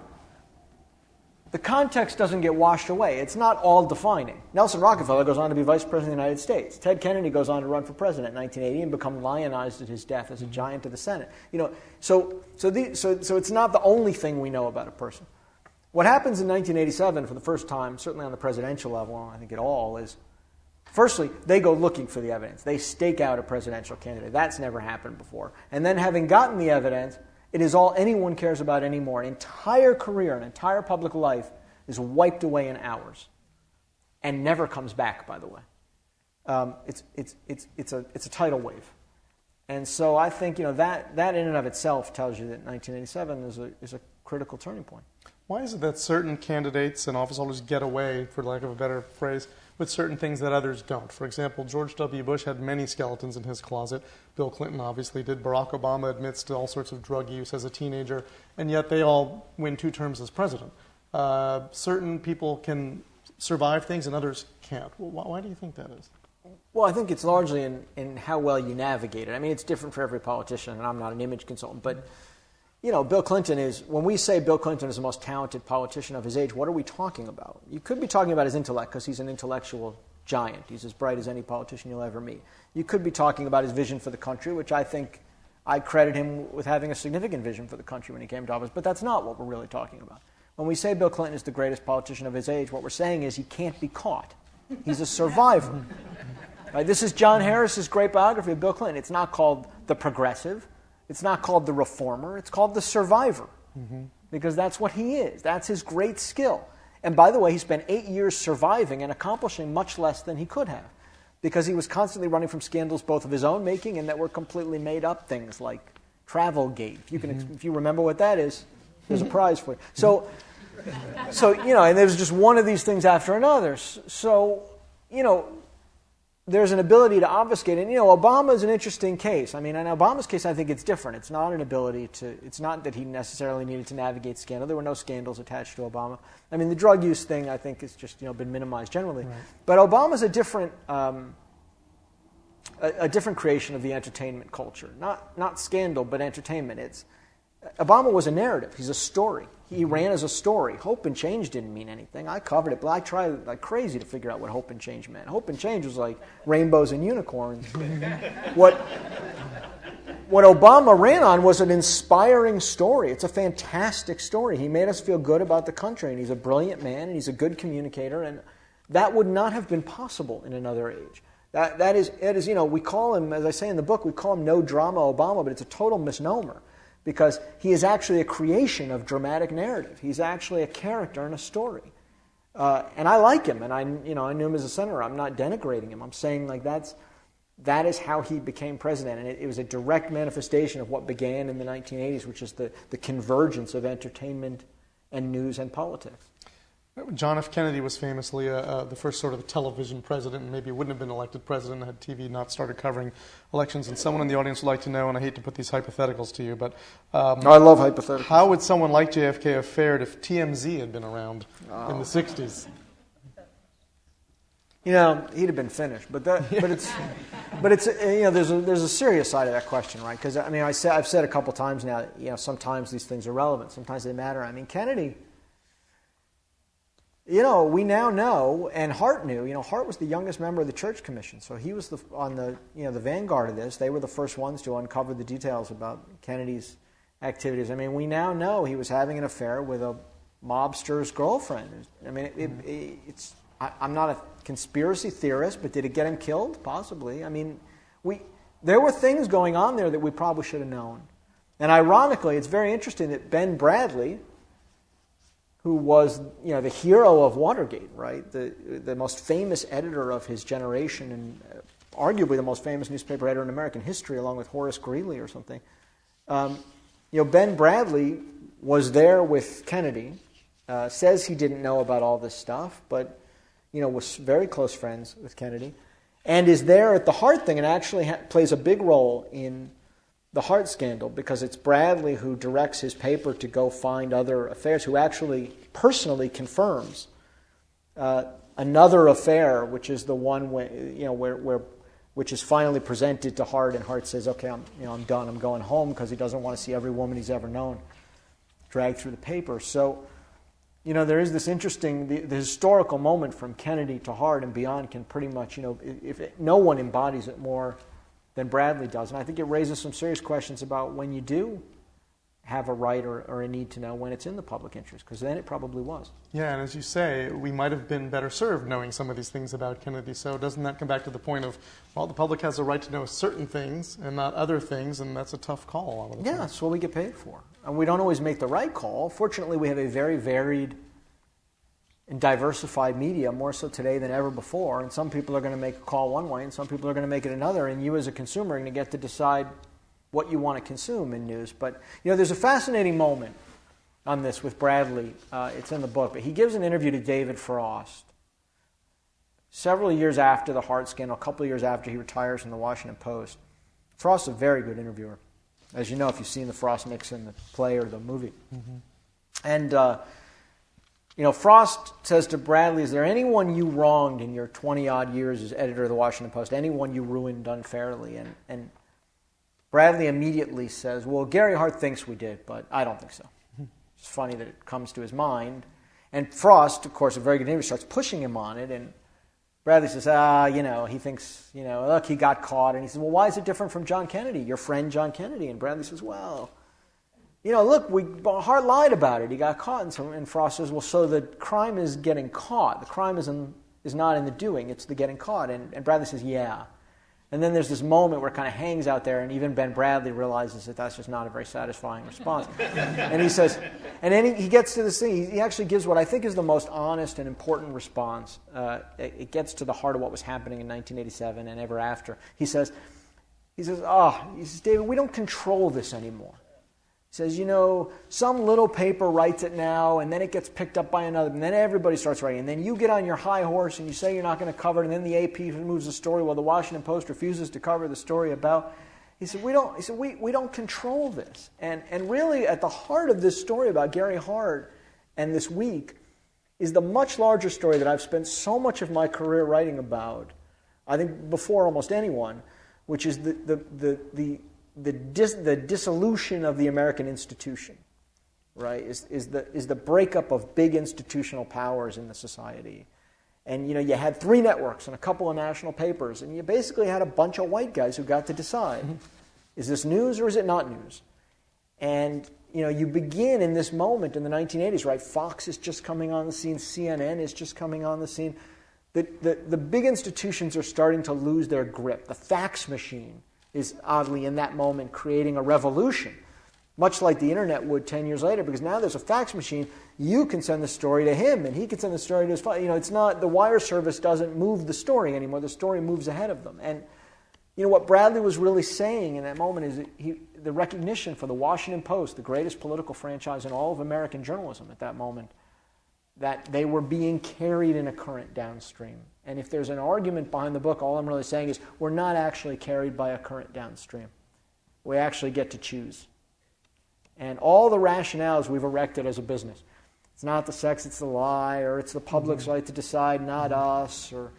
the context doesn't get washed away. It's not all defining. Nelson Rockefeller goes on to be vice president of the United States. Ted Kennedy goes on to run for president in 1980 and become lionized at his death as a giant of the Senate. So it's not the only thing we know about a person. What happens in 1987 for the first time, certainly on the presidential level, I think at all, is firstly, they go looking for the evidence. They stake out a presidential candidate. That's never happened before. And then having gotten the evidence, it is all anyone cares about anymore. An entire career, an entire public life is wiped away in hours and never comes back, by the way. It's a tidal wave. And so I think that in and of itself tells you that 1987 is a critical turning point. Why is it that certain candidates and office holders get away, for lack of a better phrase, with certain things that others don't? For example, George W. Bush had many skeletons in his closet. Bill Clinton obviously did. Barack Obama admits to all sorts of drug use as a teenager, and yet they all win 2 terms as president. Certain people can survive things and others can't. Why do you think that is? Well, I think it's largely in how well you navigate it. I mean, it's different for every politician, and I'm not an image consultant, but Bill Clinton is, when we say Bill Clinton is the most talented politician of his age, what are we talking about? You could be talking about his intellect because he's an intellectual giant. He's as bright as any politician you'll ever meet. You could be talking about his vision for the country, which I think I credit him with having a significant vision for the country when he came to office, but that's not what we're really talking about. When we say Bill Clinton is the greatest politician of his age, what we're saying is he can't be caught. He's a survivor. Right? This is John Harris's great biography of Bill Clinton. It's not called The Progressive. It's not called The Reformer. It's called The Survivor. Because that's what he is. That's his great skill. And by the way, he spent 8 years surviving and accomplishing much less than he could have, because he was constantly running from scandals both of his own making and that were completely made up things like Travelgate. If you remember what that is, there's a prize for you. So and there's just one of these things after another. So, there's an ability to obfuscate. And, Obama is an interesting case. I mean, in Obama's case, I think it's different. It's not it's not that he necessarily needed to navigate scandal. There were no scandals attached to Obama. I mean, the drug use thing, I think, has just, been minimized generally. Right. But Obama's a different creation of the entertainment culture. Not scandal, but entertainment. Obama was a narrative. He's a story. He ran as a story. Hope and change didn't mean anything. I covered it, but I tried like crazy to figure out what hope and change meant. Hope and change was like rainbows and unicorns. What Obama ran on was an inspiring story. It's a fantastic story. He made us feel good about the country, and he's a brilliant man, and he's a good communicator, and that would not have been possible in another age. That is, we call him, as I say in the book, we call him No Drama Obama, but it's a total misnomer, because he is actually a creation of dramatic narrative. He's actually a character in a story. And I like him, and I knew him as a senator. I'm not denigrating him. I'm saying that is how he became president, and it was a direct manifestation of what began in the 1980s, which is the convergence of entertainment and news and politics. John F. Kennedy was famously the first sort of television president, and maybe wouldn't have been elected president had TV not started covering elections. And someone in the audience would like to know, and I hate to put these hypotheticals to you, but I love hypotheticals. How would someone like JFK have fared if TMZ had been around in the 60s? He'd have been finished. But there's a serious side of that question, right? Because I mean, I've said a couple times now that sometimes these things are relevant, sometimes they matter. I mean, Kennedy. We now know, and Hart knew. Hart was the youngest member of the Church Commission, so he was on the vanguard of this. They were the first ones to uncover the details about Kennedy's activities. I mean, we now know he was having an affair with a mobster's girlfriend. I mean, I'm not a conspiracy theorist, but did it get him killed? Possibly. I mean, there were things going on there that we probably should have known. And ironically, it's very interesting that Ben Bradlee, who was the hero of Watergate, right? The most famous editor of his generation, and arguably the most famous newspaper editor in American history, along with Horace Greeley or something. Ben Bradlee was there with Kennedy. Says he didn't know about all this stuff, but was very close friends with Kennedy, and is there at the Hart thing, and actually plays a big role in the Hart scandal, because it's Bradley who directs his paper to go find other affairs, who actually personally confirms another affair, which is the one which is finally presented to Hart, and Hart says, "Okay, I'm done. I'm going home," because he doesn't want to see every woman he's ever known dragged through the paper. So, there is this interesting the historical moment from Kennedy to Hart and beyond can pretty much no one embodies it more than Bradley does. And I think it raises some serious questions about when you do have a right or a need to know when it's in the public interest, because then it probably was. Yeah, and as you say, we might have been better served knowing some of these things about Kennedy. So doesn't that come back to the point of, the public has a right to know certain things and not other things, and that's a tough call a lot of the time. Yeah, that's what we get paid for. And we don't always make the right call. Fortunately, we have a very varied and diversified media, more so today than ever before. And some people are going to make a call one way, and some people are going to make it another. And you as a consumer are going to get to decide what you want to consume in news. But, there's a fascinating moment on this with Bradley. It's in the book. But he gives an interview to David Frost several years after the Hart scandal, a couple of years after he retires from the Washington Post. Frost is a very good interviewer, as you know, if you've seen the Frost-Nixon, the play or the movie. Mm-hmm. And, Frost says to Bradley, "Is there anyone you wronged in your 20-odd years as editor of the Washington Post? Anyone you ruined unfairly?" And Bradley immediately says, "Well, Gary Hart thinks we did, but I don't think so." It's funny that it comes to his mind. And Frost, of course, a very good interviewer, starts pushing him on it. Bradley says, he thinks, look, he got caught. And he says, well, why is it different from John Kennedy, your friend John Kennedy? And Bradley says, well, look, Hart lied about it. He got caught. And Frost says, well, so the crime is getting caught. The crime is not in the doing. It's the getting caught. And Bradley says, yeah. And then there's this moment where it kind of hangs out there, and even Ben Bradley realizes that that's just not a very satisfying response. And he says, and then he gets to this thing. He actually gives what I think is the most honest and important response. It gets to the heart of what was happening in 1987 and ever after. He says, David, we don't control this anymore. He says, some little paper writes it now, and then it gets picked up by another, and then everybody starts writing. And then you get on your high horse, and you say you're not going to cover it, and then the AP moves the story while the Washington Post refuses to cover the story about. He said, we don't control this. And really, at the heart of this story about Gary Hart and this week is the much larger story that I've spent so much of my career writing about, I think before almost anyone, which is the dissolution of the American institution, right? Is the breakup of big institutional powers in the society. And you had 3 networks and a couple of national papers, and you basically had a bunch of white guys who got to decide, is this news or is it not news? And you begin in this moment in the 1980s, right? Fox is just coming on the scene, CNN is just coming on the scene. The big institutions are starting to lose their grip. The fax machine is oddly in that moment creating a revolution, much like the internet would 10 years later, because now there's a fax machine. You can send the story to him, and he can send the story to his father. It's not, the wire service doesn't move the story anymore. The story moves ahead of them. And what Bradley was really saying in that moment is the recognition for the Washington Post, the greatest political franchise in all of American journalism at that moment, that they were being carried in a current downstream. And if there's an argument behind the book, all I'm really saying is we're not actually carried by a current downstream. We actually get to choose. And all the rationales we've erected as a business, it's not the sex, it's the lie, or it's the public's right to decide, not us, or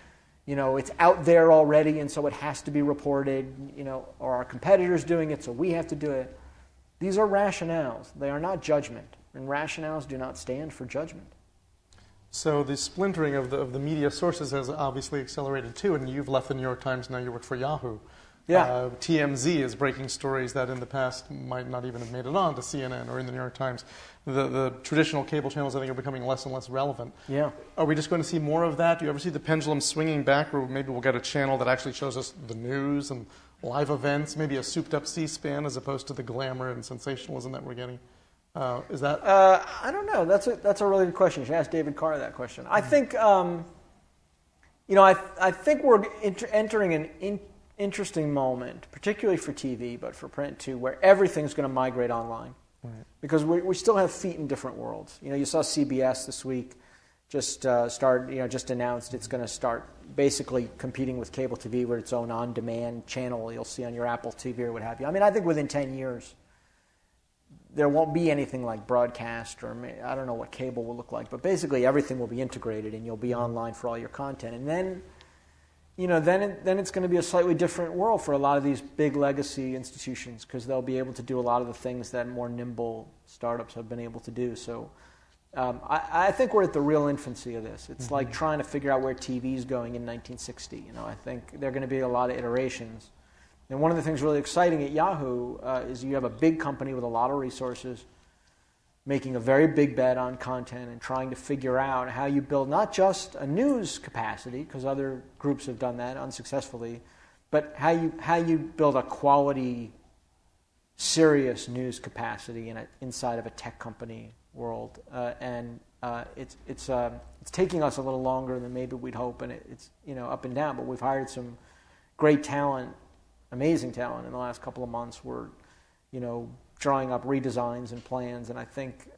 it's out there already and so it has to be reported, or our competitors doing it so we have to do it. These are rationales. They are not judgment. And rationales do not stand for judgment. So the splintering of the media sources has obviously accelerated too, and you've left the New York Times, now you work for Yahoo. Yeah. TMZ is breaking stories that in the past might not even have made it on to CNN or in the New York Times. The traditional cable channels, I think, are becoming less and less relevant. Yeah. Are we just going to see more of that? Do you ever see the pendulum swinging back, or maybe we'll get a channel that actually shows us the news and live events, maybe a souped-up C-SPAN as opposed to the glamour and sensationalism that we're getting? Is that? I don't know. That's a really good question. You should ask David Carr that question. I think, I think we're entering an interesting moment, particularly for TV, but for print too, where everything's going to migrate online. Right. Because we still have feet in different worlds. You saw CBS this week just announced it's going to start basically competing with cable TV with its own on-demand channel you'll see on your Apple TV or what have you. I mean, I think within 10 years, there won't be anything like broadcast, or I don't know what cable will look like, but basically everything will be integrated and you'll be online for all your content. And then, then it's going to be a slightly different world for a lot of these big legacy institutions, because they'll be able to do a lot of the things that more nimble startups have been able to do. So I think we're at the real infancy of this. It's like trying to figure out where TV is going in 1960. I think there are going to be a lot of iterations. And one of the things really exciting at Yahoo is you have a big company with a lot of resources making a very big bet on content and trying to figure out how you build not just a news capacity, because other groups have done that unsuccessfully, but how you build a quality, serious news capacity inside of a tech company world. It's taking us a little longer than maybe we'd hope, and it's up and down. But we've hired some great talent. Amazing talent in the last couple of months. We're, drawing up redesigns and plans, and I think,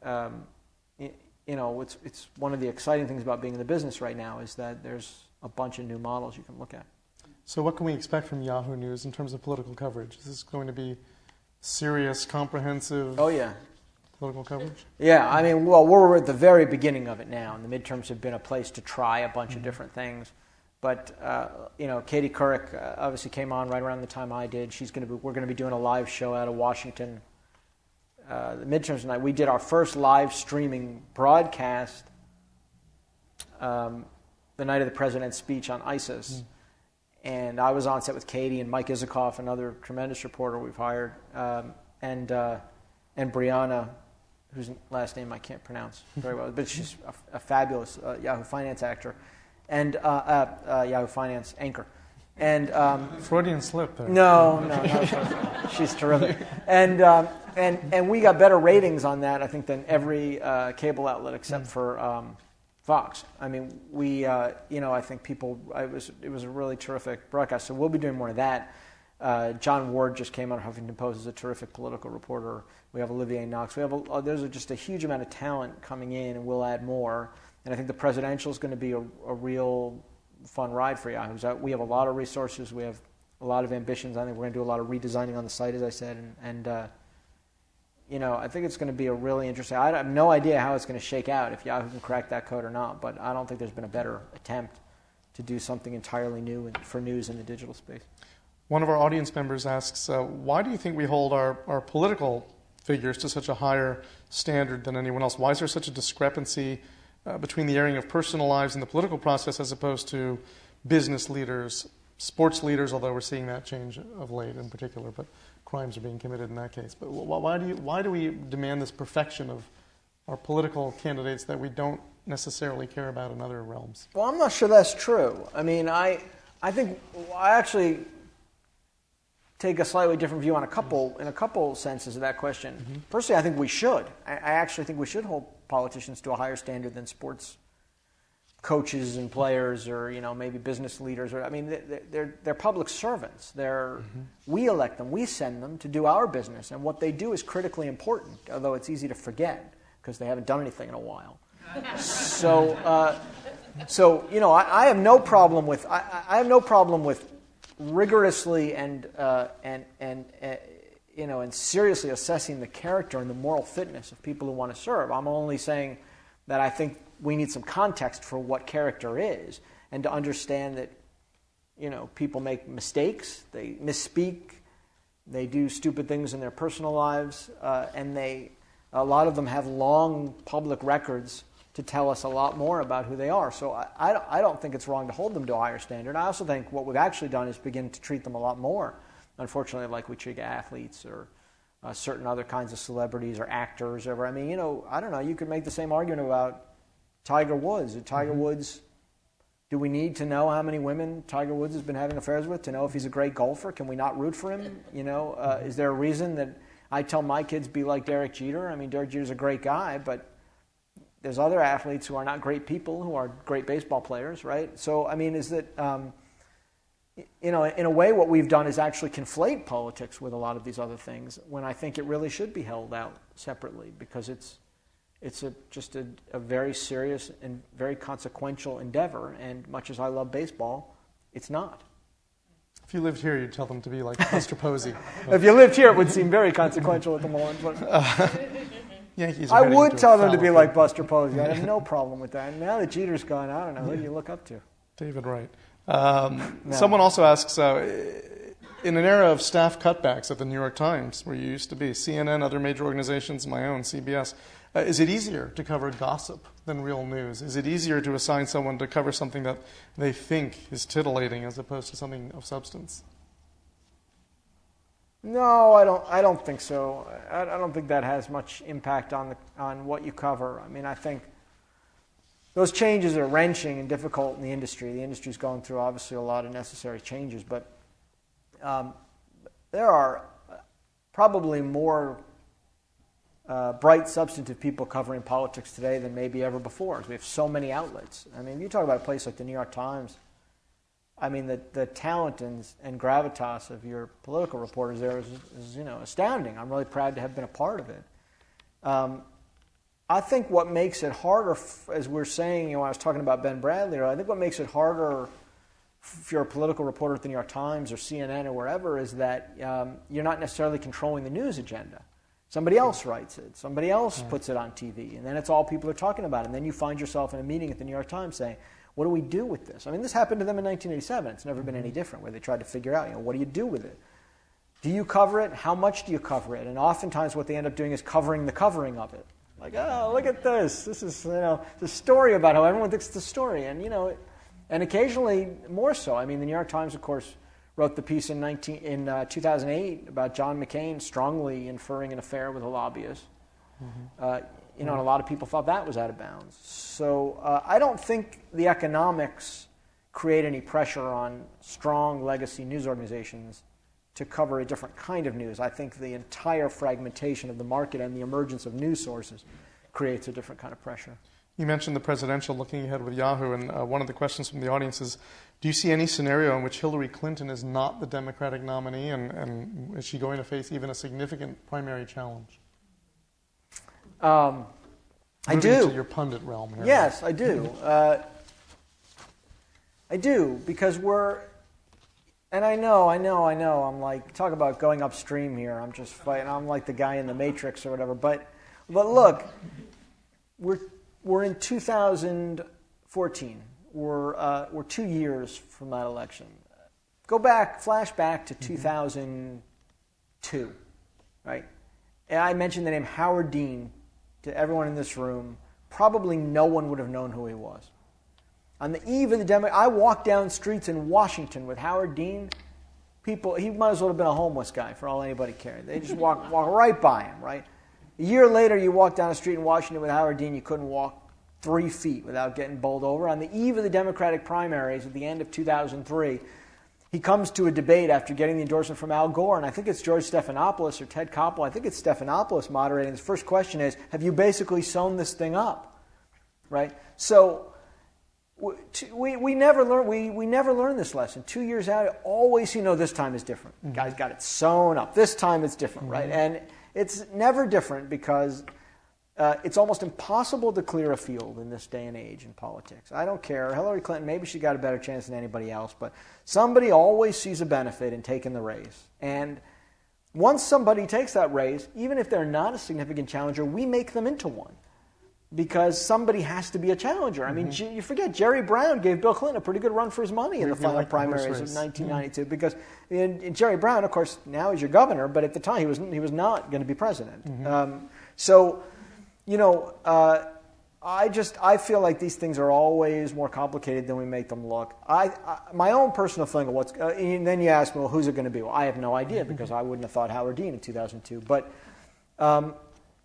it's one of the exciting things about being in the business right now is that there's a bunch of new models you can look at. So what can we expect from Yahoo News in terms of political coverage? Is this going to be serious, comprehensive? Oh yeah. Political coverage? Yeah, I mean, well, we're at the very beginning of it now, and the midterms have been a place to try a bunch of different things. But Katie Couric obviously came on right around the time I did. We're going to be doing a live show out of Washington. The midterms tonight. We did our first live streaming broadcast the the night of the president's speech on ISIS. And I was on set with Katie and Mike Isikoff, another tremendous reporter we've hired, and Brianna, whose last name I can't pronounce very well, but she's a fabulous Yahoo Finance actor, and Yahoo Finance anchor. And Freudian slip there. No, she's terrific. And we got better ratings on that, I think, than every cable outlet except for Fox. I mean, I think it was a really terrific broadcast. So we'll be doing more of that. John Ward just came on Huffington Post as a terrific political reporter. We have Olivier Knox. There's just a huge amount of talent coming in, and we'll add more. And I think the presidential is going to be a real fun ride for Yahoo. We have a lot of resources. We have a lot of ambitions. I think we're going to do a lot of redesigning on the site, as I said, and I think it's going to be a really interesting. I have no idea how it's going to shake out, if Yahoo can crack that code or not, but I don't think there's been a better attempt to do something entirely new for news in the digital space. One of our audience members asks, why do you think we hold our political figures to such a higher standard than anyone else? Why is there such a discrepancy between the airing of personal lives in the political process as opposed to business leaders, sports leaders, although we're seeing that change of late in particular, but crimes are being committed in that case. But why do we demand this perfection of our political candidates that we don't necessarily care about in other realms? Well, I'm not sure that's true. I mean, I think I actually take a slightly different view in a couple senses of that question. Mm-hmm. Personally, I think we should. I actually think we should hold politicians to a higher standard than sports coaches and players, or maybe business leaders. I mean, they're public servants. We elect them, we send them to do our business, and what they do is critically important. Although it's easy to forget because they haven't done anything in a while. So I have no problem with I have no problem with rigorously and seriously assessing the character and the moral fitness of people who want to serve. I'm only saying that I think we need some context for what character is, and to understand that people make mistakes, they misspeak, they do stupid things in their personal lives, and a lot of them have long public records to tell us a lot more about who they are. So I don't think it's wrong to hold them to a higher standard. I also think what we've actually done is begin to treat them a lot more, unfortunately, like we treat athletes or certain other kinds of celebrities or actors. Or I mean, I don't know. You could make the same argument about Tiger Woods. Tiger Woods, do we need to know how many women Tiger Woods has been having affairs with to know if he's a great golfer? Can we not root for him? Is there a reason that I tell my kids be like Derek Jeter? I mean, Derek Jeter's a great guy, but there's other athletes who are not great people, who are great baseball players, right? So, I mean, is that, in a way, what we've done is actually conflate politics with a lot of these other things, when I think it really should be held out separately, because it's just a very serious and very consequential endeavor, and much as I love baseball, it's not. If you lived here, you'd tell them to be like Buster Posey. If you lived here, it would seem very consequential at the moment. But Yankees I would tell them to be like Buster Posey. I have no problem with that. And now that Jeter's gone, I don't know, who do you look up to? David Wright. Someone also asks, in an era of staff cutbacks at the New York Times, where you used to be, CNN, other major organizations, my own, CBS, is it easier to cover gossip than real news? Is it easier to assign someone to cover something that they think is titillating as opposed to something of substance? No, I don't think so. I don't think that has much impact on what you cover. I mean, I think those changes are wrenching and difficult in the industry. The industry's going through, obviously, a lot of necessary changes, but there are probably more bright, substantive people covering politics today than maybe ever before. We have so many outlets. I mean, you talk about a place like the New York Times. I mean, the talent and gravitas of your political reporters there is astounding. I'm really proud to have been a part of it. I think what makes it harder, as we're saying, when I was talking about Ben Bradlee, I think what makes it harder if you're a political reporter at the New York Times or CNN or wherever is that you're not necessarily controlling the news agenda. Somebody else writes it. Somebody else puts it on TV, and then it's all people are talking about. And then you find yourself in a meeting at the New York Times saying, what do we do with this? I mean, this happened to them in 1987. It's never been any different, where they tried to figure out, what do you do with it? Do you cover it? How much do you cover it? And oftentimes what they end up doing is covering the covering of it. Like, oh, look at this. This is, the story about how everyone thinks it's a story. And, And occasionally more so. I mean, the New York Times, of course, wrote the piece in 2008 about John McCain strongly inferring an affair with a lobbyist. And a lot of people thought that was out of bounds. So I don't think the economics create any pressure on strong legacy news organizations to cover a different kind of news. I think the entire fragmentation of the market and the emergence of news sources creates a different kind of pressure. You mentioned the presidential looking ahead with Yahoo, and one of the questions from the audience is, do you see any scenario in which Hillary Clinton is not the Democratic nominee, and is she going to face even a significant primary challenge? I do. To your pundit realm here. Yes, I do. I do, because and I know, I'm like, talk about going upstream here. I'm just fighting. I'm like the guy in the Matrix or whatever. But look, we're in 2014. We're 2 years from that election. Flash back to 2002, right? And I mentioned the name Howard Dean to everyone in this room. Probably no one would have known who he was. On the eve of the I walked down streets in Washington with Howard Dean. He might as well have been a homeless guy for all anybody cared. They just walk right by him, right? A year later, you walk down the street in Washington with Howard Dean, you couldn't walk 3 feet without getting bowled over. On the eve of the Democratic primaries at the end of 2003, he comes to a debate after getting the endorsement from Al Gore, and I think it's George Stephanopoulos or Ted Koppel. I think it's Stephanopoulos moderating. His first question is, have you basically sewn this thing up? Right? So we never learn this lesson. 2 years out, always this time is different. Mm-hmm. Guys got it sewn up. This time it's different, right? And it's never different because it's almost impossible to clear a field in this day and age in politics. I don't care. Hillary Clinton, maybe she got a better chance than anybody else, but somebody always sees a benefit in taking the race. And once somebody takes that race, even if they're not a significant challenger, we make them into one. Because somebody has to be a challenger. I mean, you forget, Jerry Brown gave Bill Clinton a pretty good run for his money in the final primaries of 1992. Because Jerry Brown, of course, now is your governor, but at the time he was not going to be president. I feel like these things are always more complicated than we make them look. My own personal feeling of and then you ask me, well, who's it going to be? Well, I have no idea because I wouldn't have thought Howard Dean in 2002. But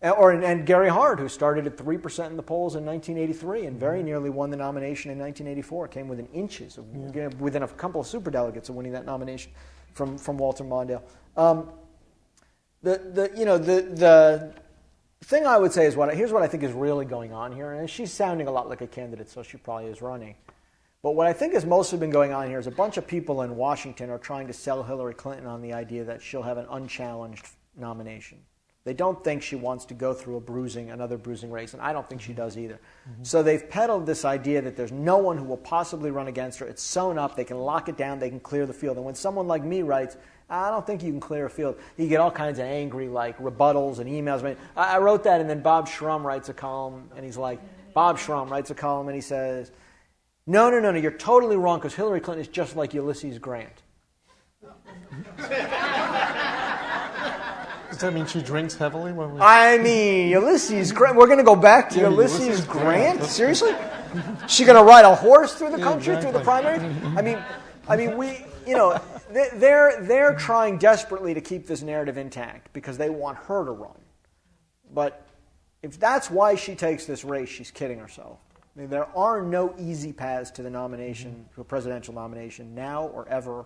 and Gary Hart, who started at 3% in the polls in 1983 and very nearly won the nomination in 1984, came within inches, within a couple of superdelegates of winning that nomination from Walter Mondale. The thing I would say is here's what I think is really going on here, and she's sounding a lot like a candidate, so she probably is running. But what I think has mostly been going on here is a bunch of people in Washington are trying to sell Hillary Clinton on the idea that she'll have an unchallenged nomination. They don't think she wants to go through another bruising race, and I don't think she does either. So they've peddled this idea that there's no one who will possibly run against her. It's sewn up. They can lock it down. They can clear the field. And when someone like me writes, I don't think you can clear a field, you get all kinds of angry rebuttals and emails. I mean, I wrote that, and then Bob Shrum writes a column, and he says, no, you're totally wrong because Hillary Clinton is just like Ulysses Grant. Does that mean she drinks heavily? Ulysses Grant. We're going to go back to Ulysses Grant? Seriously? She going to ride a horse through the country, through the primary? They're trying desperately to keep this narrative intact because they want her to run. But if that's why she takes this race, she's kidding herself. There are no easy paths to the nomination, to a presidential nomination, now or ever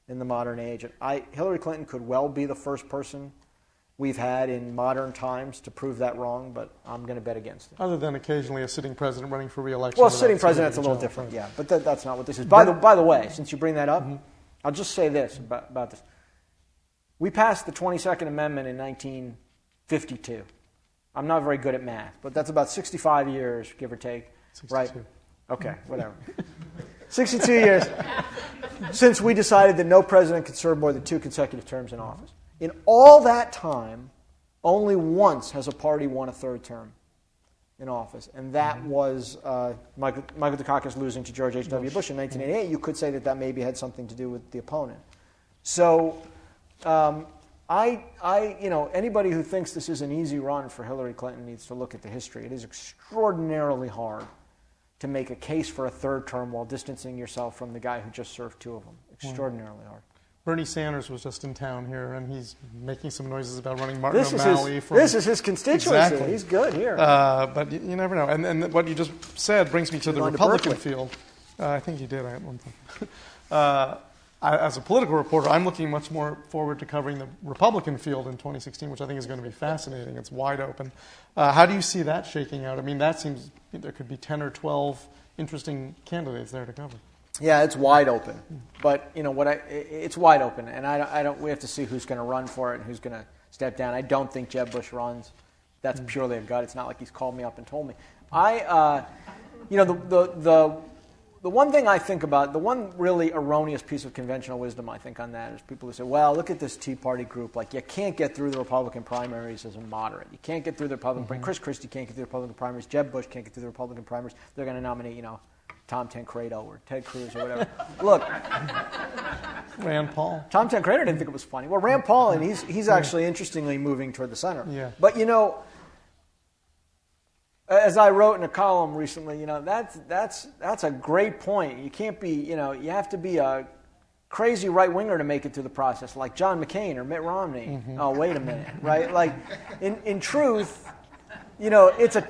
in the modern age. And Hillary Clinton could well be the first person we've had in modern times to prove that wrong, but I'm going to bet against it. Other than occasionally a sitting president running for re-election. Well, sitting president's a little different, yeah, but that's not what this is. By the way, since you bring that up, I'll just say this about this. We passed the 22nd Amendment in 1952. I'm not very good at math, but that's about 65 years, give or take, 62. Right? Okay, whatever. 62 years since we decided that no president could serve more than 2 consecutive terms in office. In all that time, only once has a party won a third term in office, and that was Michael Dukakis losing to George H.W. Bush in 1988. You could say that maybe had something to do with the opponent. So, anybody who thinks this is an easy run for Hillary Clinton needs to look at the history. It is extraordinarily hard to make a case for a third term while distancing yourself from the guy who just served two of them. Extraordinarily hard. Bernie Sanders was just in town here, and he's making some noises about running Martin This O'Malley. is his constituency. Exactly. He's good here. But you never know. And what you just said brings me to the gone to Republican Berkeley. field. I think you did at one point. As a political reporter, I'm looking much more forward to covering the Republican field in 2016, which I think is going to be fascinating. It's wide open. How do you see that shaking out? I mean, that seems there could be 10 or 12 interesting candidates there to cover. Yeah, it's wide open, but it's wide open, and I don't. We have to see who's going to run for it and who's going to step down. I don't think Jeb Bush runs. That's purely a gut. It's not like he's called me up and told me. The one thing I think about, the one really erroneous piece of conventional wisdom I think on that is people who say, well, look at this Tea Party group. Like, you can't get through the Republican primaries as a moderate. You can't get through the Republican primaries. Chris Christie can't get through the Republican primaries. Jeb Bush can't get through the Republican primaries. They're going to nominate, Tom Tancredo or Ted Cruz or whatever. Look. Rand Paul. Tom Tancredo didn't think it was funny. Well, Rand Paul, and he's actually interestingly moving toward the center. Yeah. But, as I wrote in a column recently, that's a great point. You can't be, you have to be a crazy right-winger to make it through the process, like John McCain or Mitt Romney. Oh, wait a minute, right? Like, in truth, it's a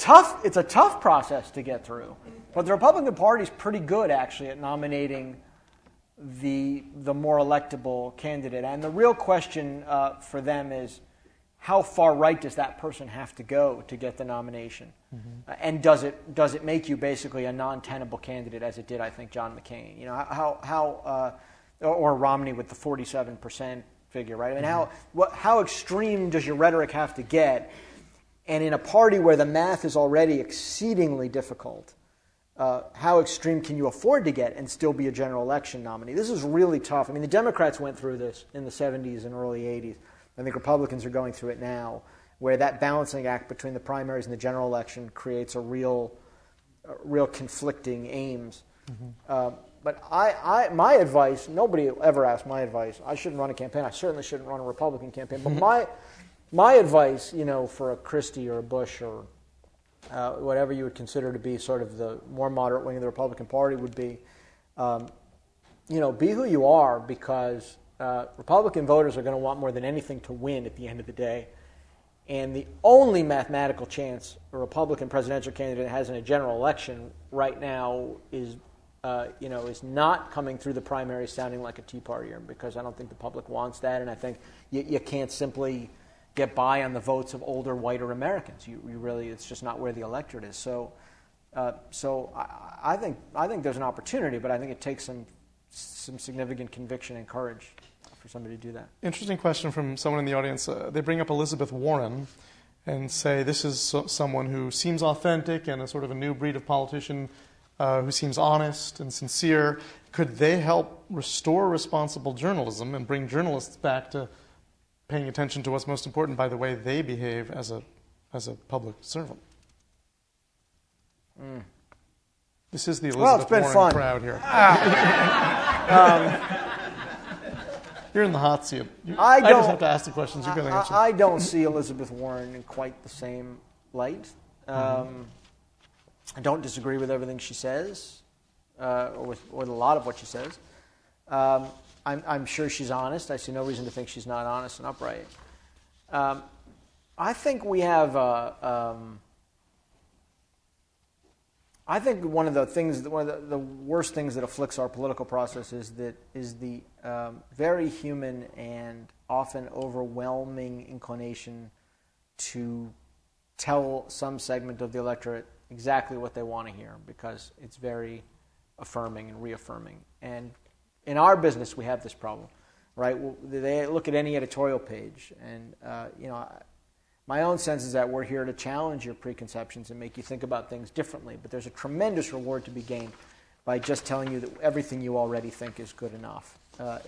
tough process to get through. But the Republican Party is pretty good, actually, at nominating the more electable candidate. And the real question for them is, how far right does that person have to go to get the nomination? And does it make you basically a non-tenable candidate, as it did, I think, John McCain? Or Romney with the 47% figure, right? I mean, how extreme does your rhetoric have to get? And in a party where the math is already exceedingly difficult, how extreme can you afford to get and still be a general election nominee? This is really tough. I mean, the Democrats went through this in the 70s and early 80s. I think Republicans are going through it now, where that balancing act between the primaries and the general election creates a real conflicting aims. But my advice, nobody ever asked my advice. I shouldn't run a campaign. I certainly shouldn't run a Republican campaign. But my advice, for a Christie or a Bush or whatever you would consider to be sort of the more moderate wing of the Republican Party would be, be who you are, because Republican voters are going to want more than anything to win at the end of the day. And the only mathematical chance a Republican presidential candidate has in a general election right now is not coming through the primary sounding like a Tea Partier, because I don't think the public wants that, and I think you can't simply get by on the votes of older, whiter Americans. You really, it's just not where the electorate is. So I think there's an opportunity, but I think it takes some significant conviction and courage for somebody to do that. Interesting question from someone in the audience. They bring up Elizabeth Warren and say this is someone who seems authentic and a sort of a new breed of politician who seems honest and sincere. Could they help restore responsible journalism and bring journalists back to paying attention to what's most important by the way they behave as a public servant? This is the Elizabeth Warren fun. crowd here. You're in the hot seat. I just have to ask the questions. You're going to answer. I don't see Elizabeth Warren in quite the same light. I don't disagree with everything she says, or with a lot of what she says. I'm sure she's honest. I see no reason to think she's not honest and upright. I think we have. I think one of the worst things that afflicts our political process is the very human and often overwhelming inclination to tell some segment of the electorate exactly what they want to hear, because it's very affirming and reaffirming. And in our business, we have this problem, right? They look at any editorial page, and my own sense is that we're here to challenge your preconceptions and make you think about things differently. But there's a tremendous reward to be gained by just telling you that everything you already think is good enough. I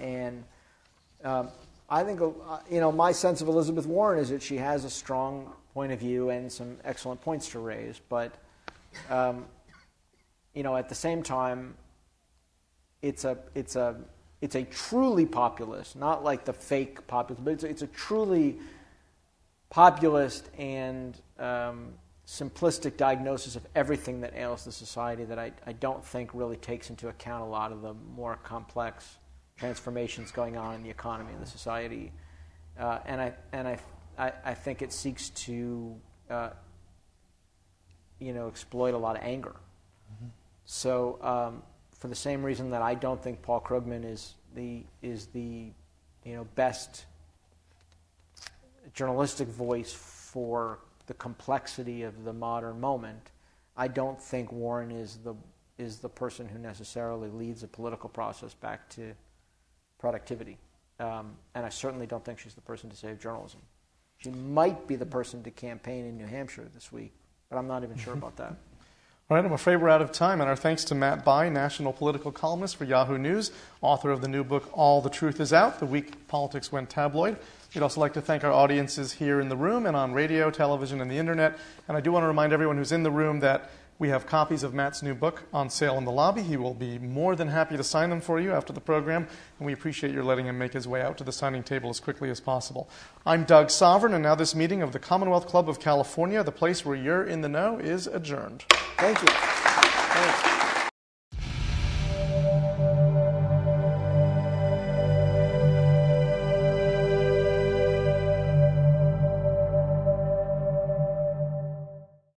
think, my sense of Elizabeth Warren is that she has a strong point of view and some excellent points to raise. But, at the same time, it's a truly populist, not like the fake populist, but it's a truly populist and simplistic diagnosis of everything that ails the society that I don't think really takes into account a lot of the more complex transformations going on in the economy and the society. And I think it seeks to exploit a lot of anger. Mm-hmm. So for the same reason that I don't think Paul Krugman is the best journalistic voice for the complexity of the modern moment, I don't think Warren is the person who necessarily leads a political process back to productivity. And I certainly don't think she's the person to save journalism. She might be the person to campaign in New Hampshire this week, but I'm not even sure about that. All right, I'm afraid we're out of time, and our thanks to Matt Bai, national political columnist for Yahoo News, author of the new book, All the Truth Is Out, The Week Politics Went Tabloid. We'd also like to thank our audiences here in the room and on radio, television, and the internet. And I do want to remind everyone who's in the room that we have copies of Matt's new book on sale in the lobby. He will be more than happy to sign them for you after the program, and we appreciate your letting him make his way out to the signing table as quickly as possible. I'm Doug Sovereign, and now this meeting of the Commonwealth Club of California, the place where you're in the know, is adjourned. Thank you. Thanks.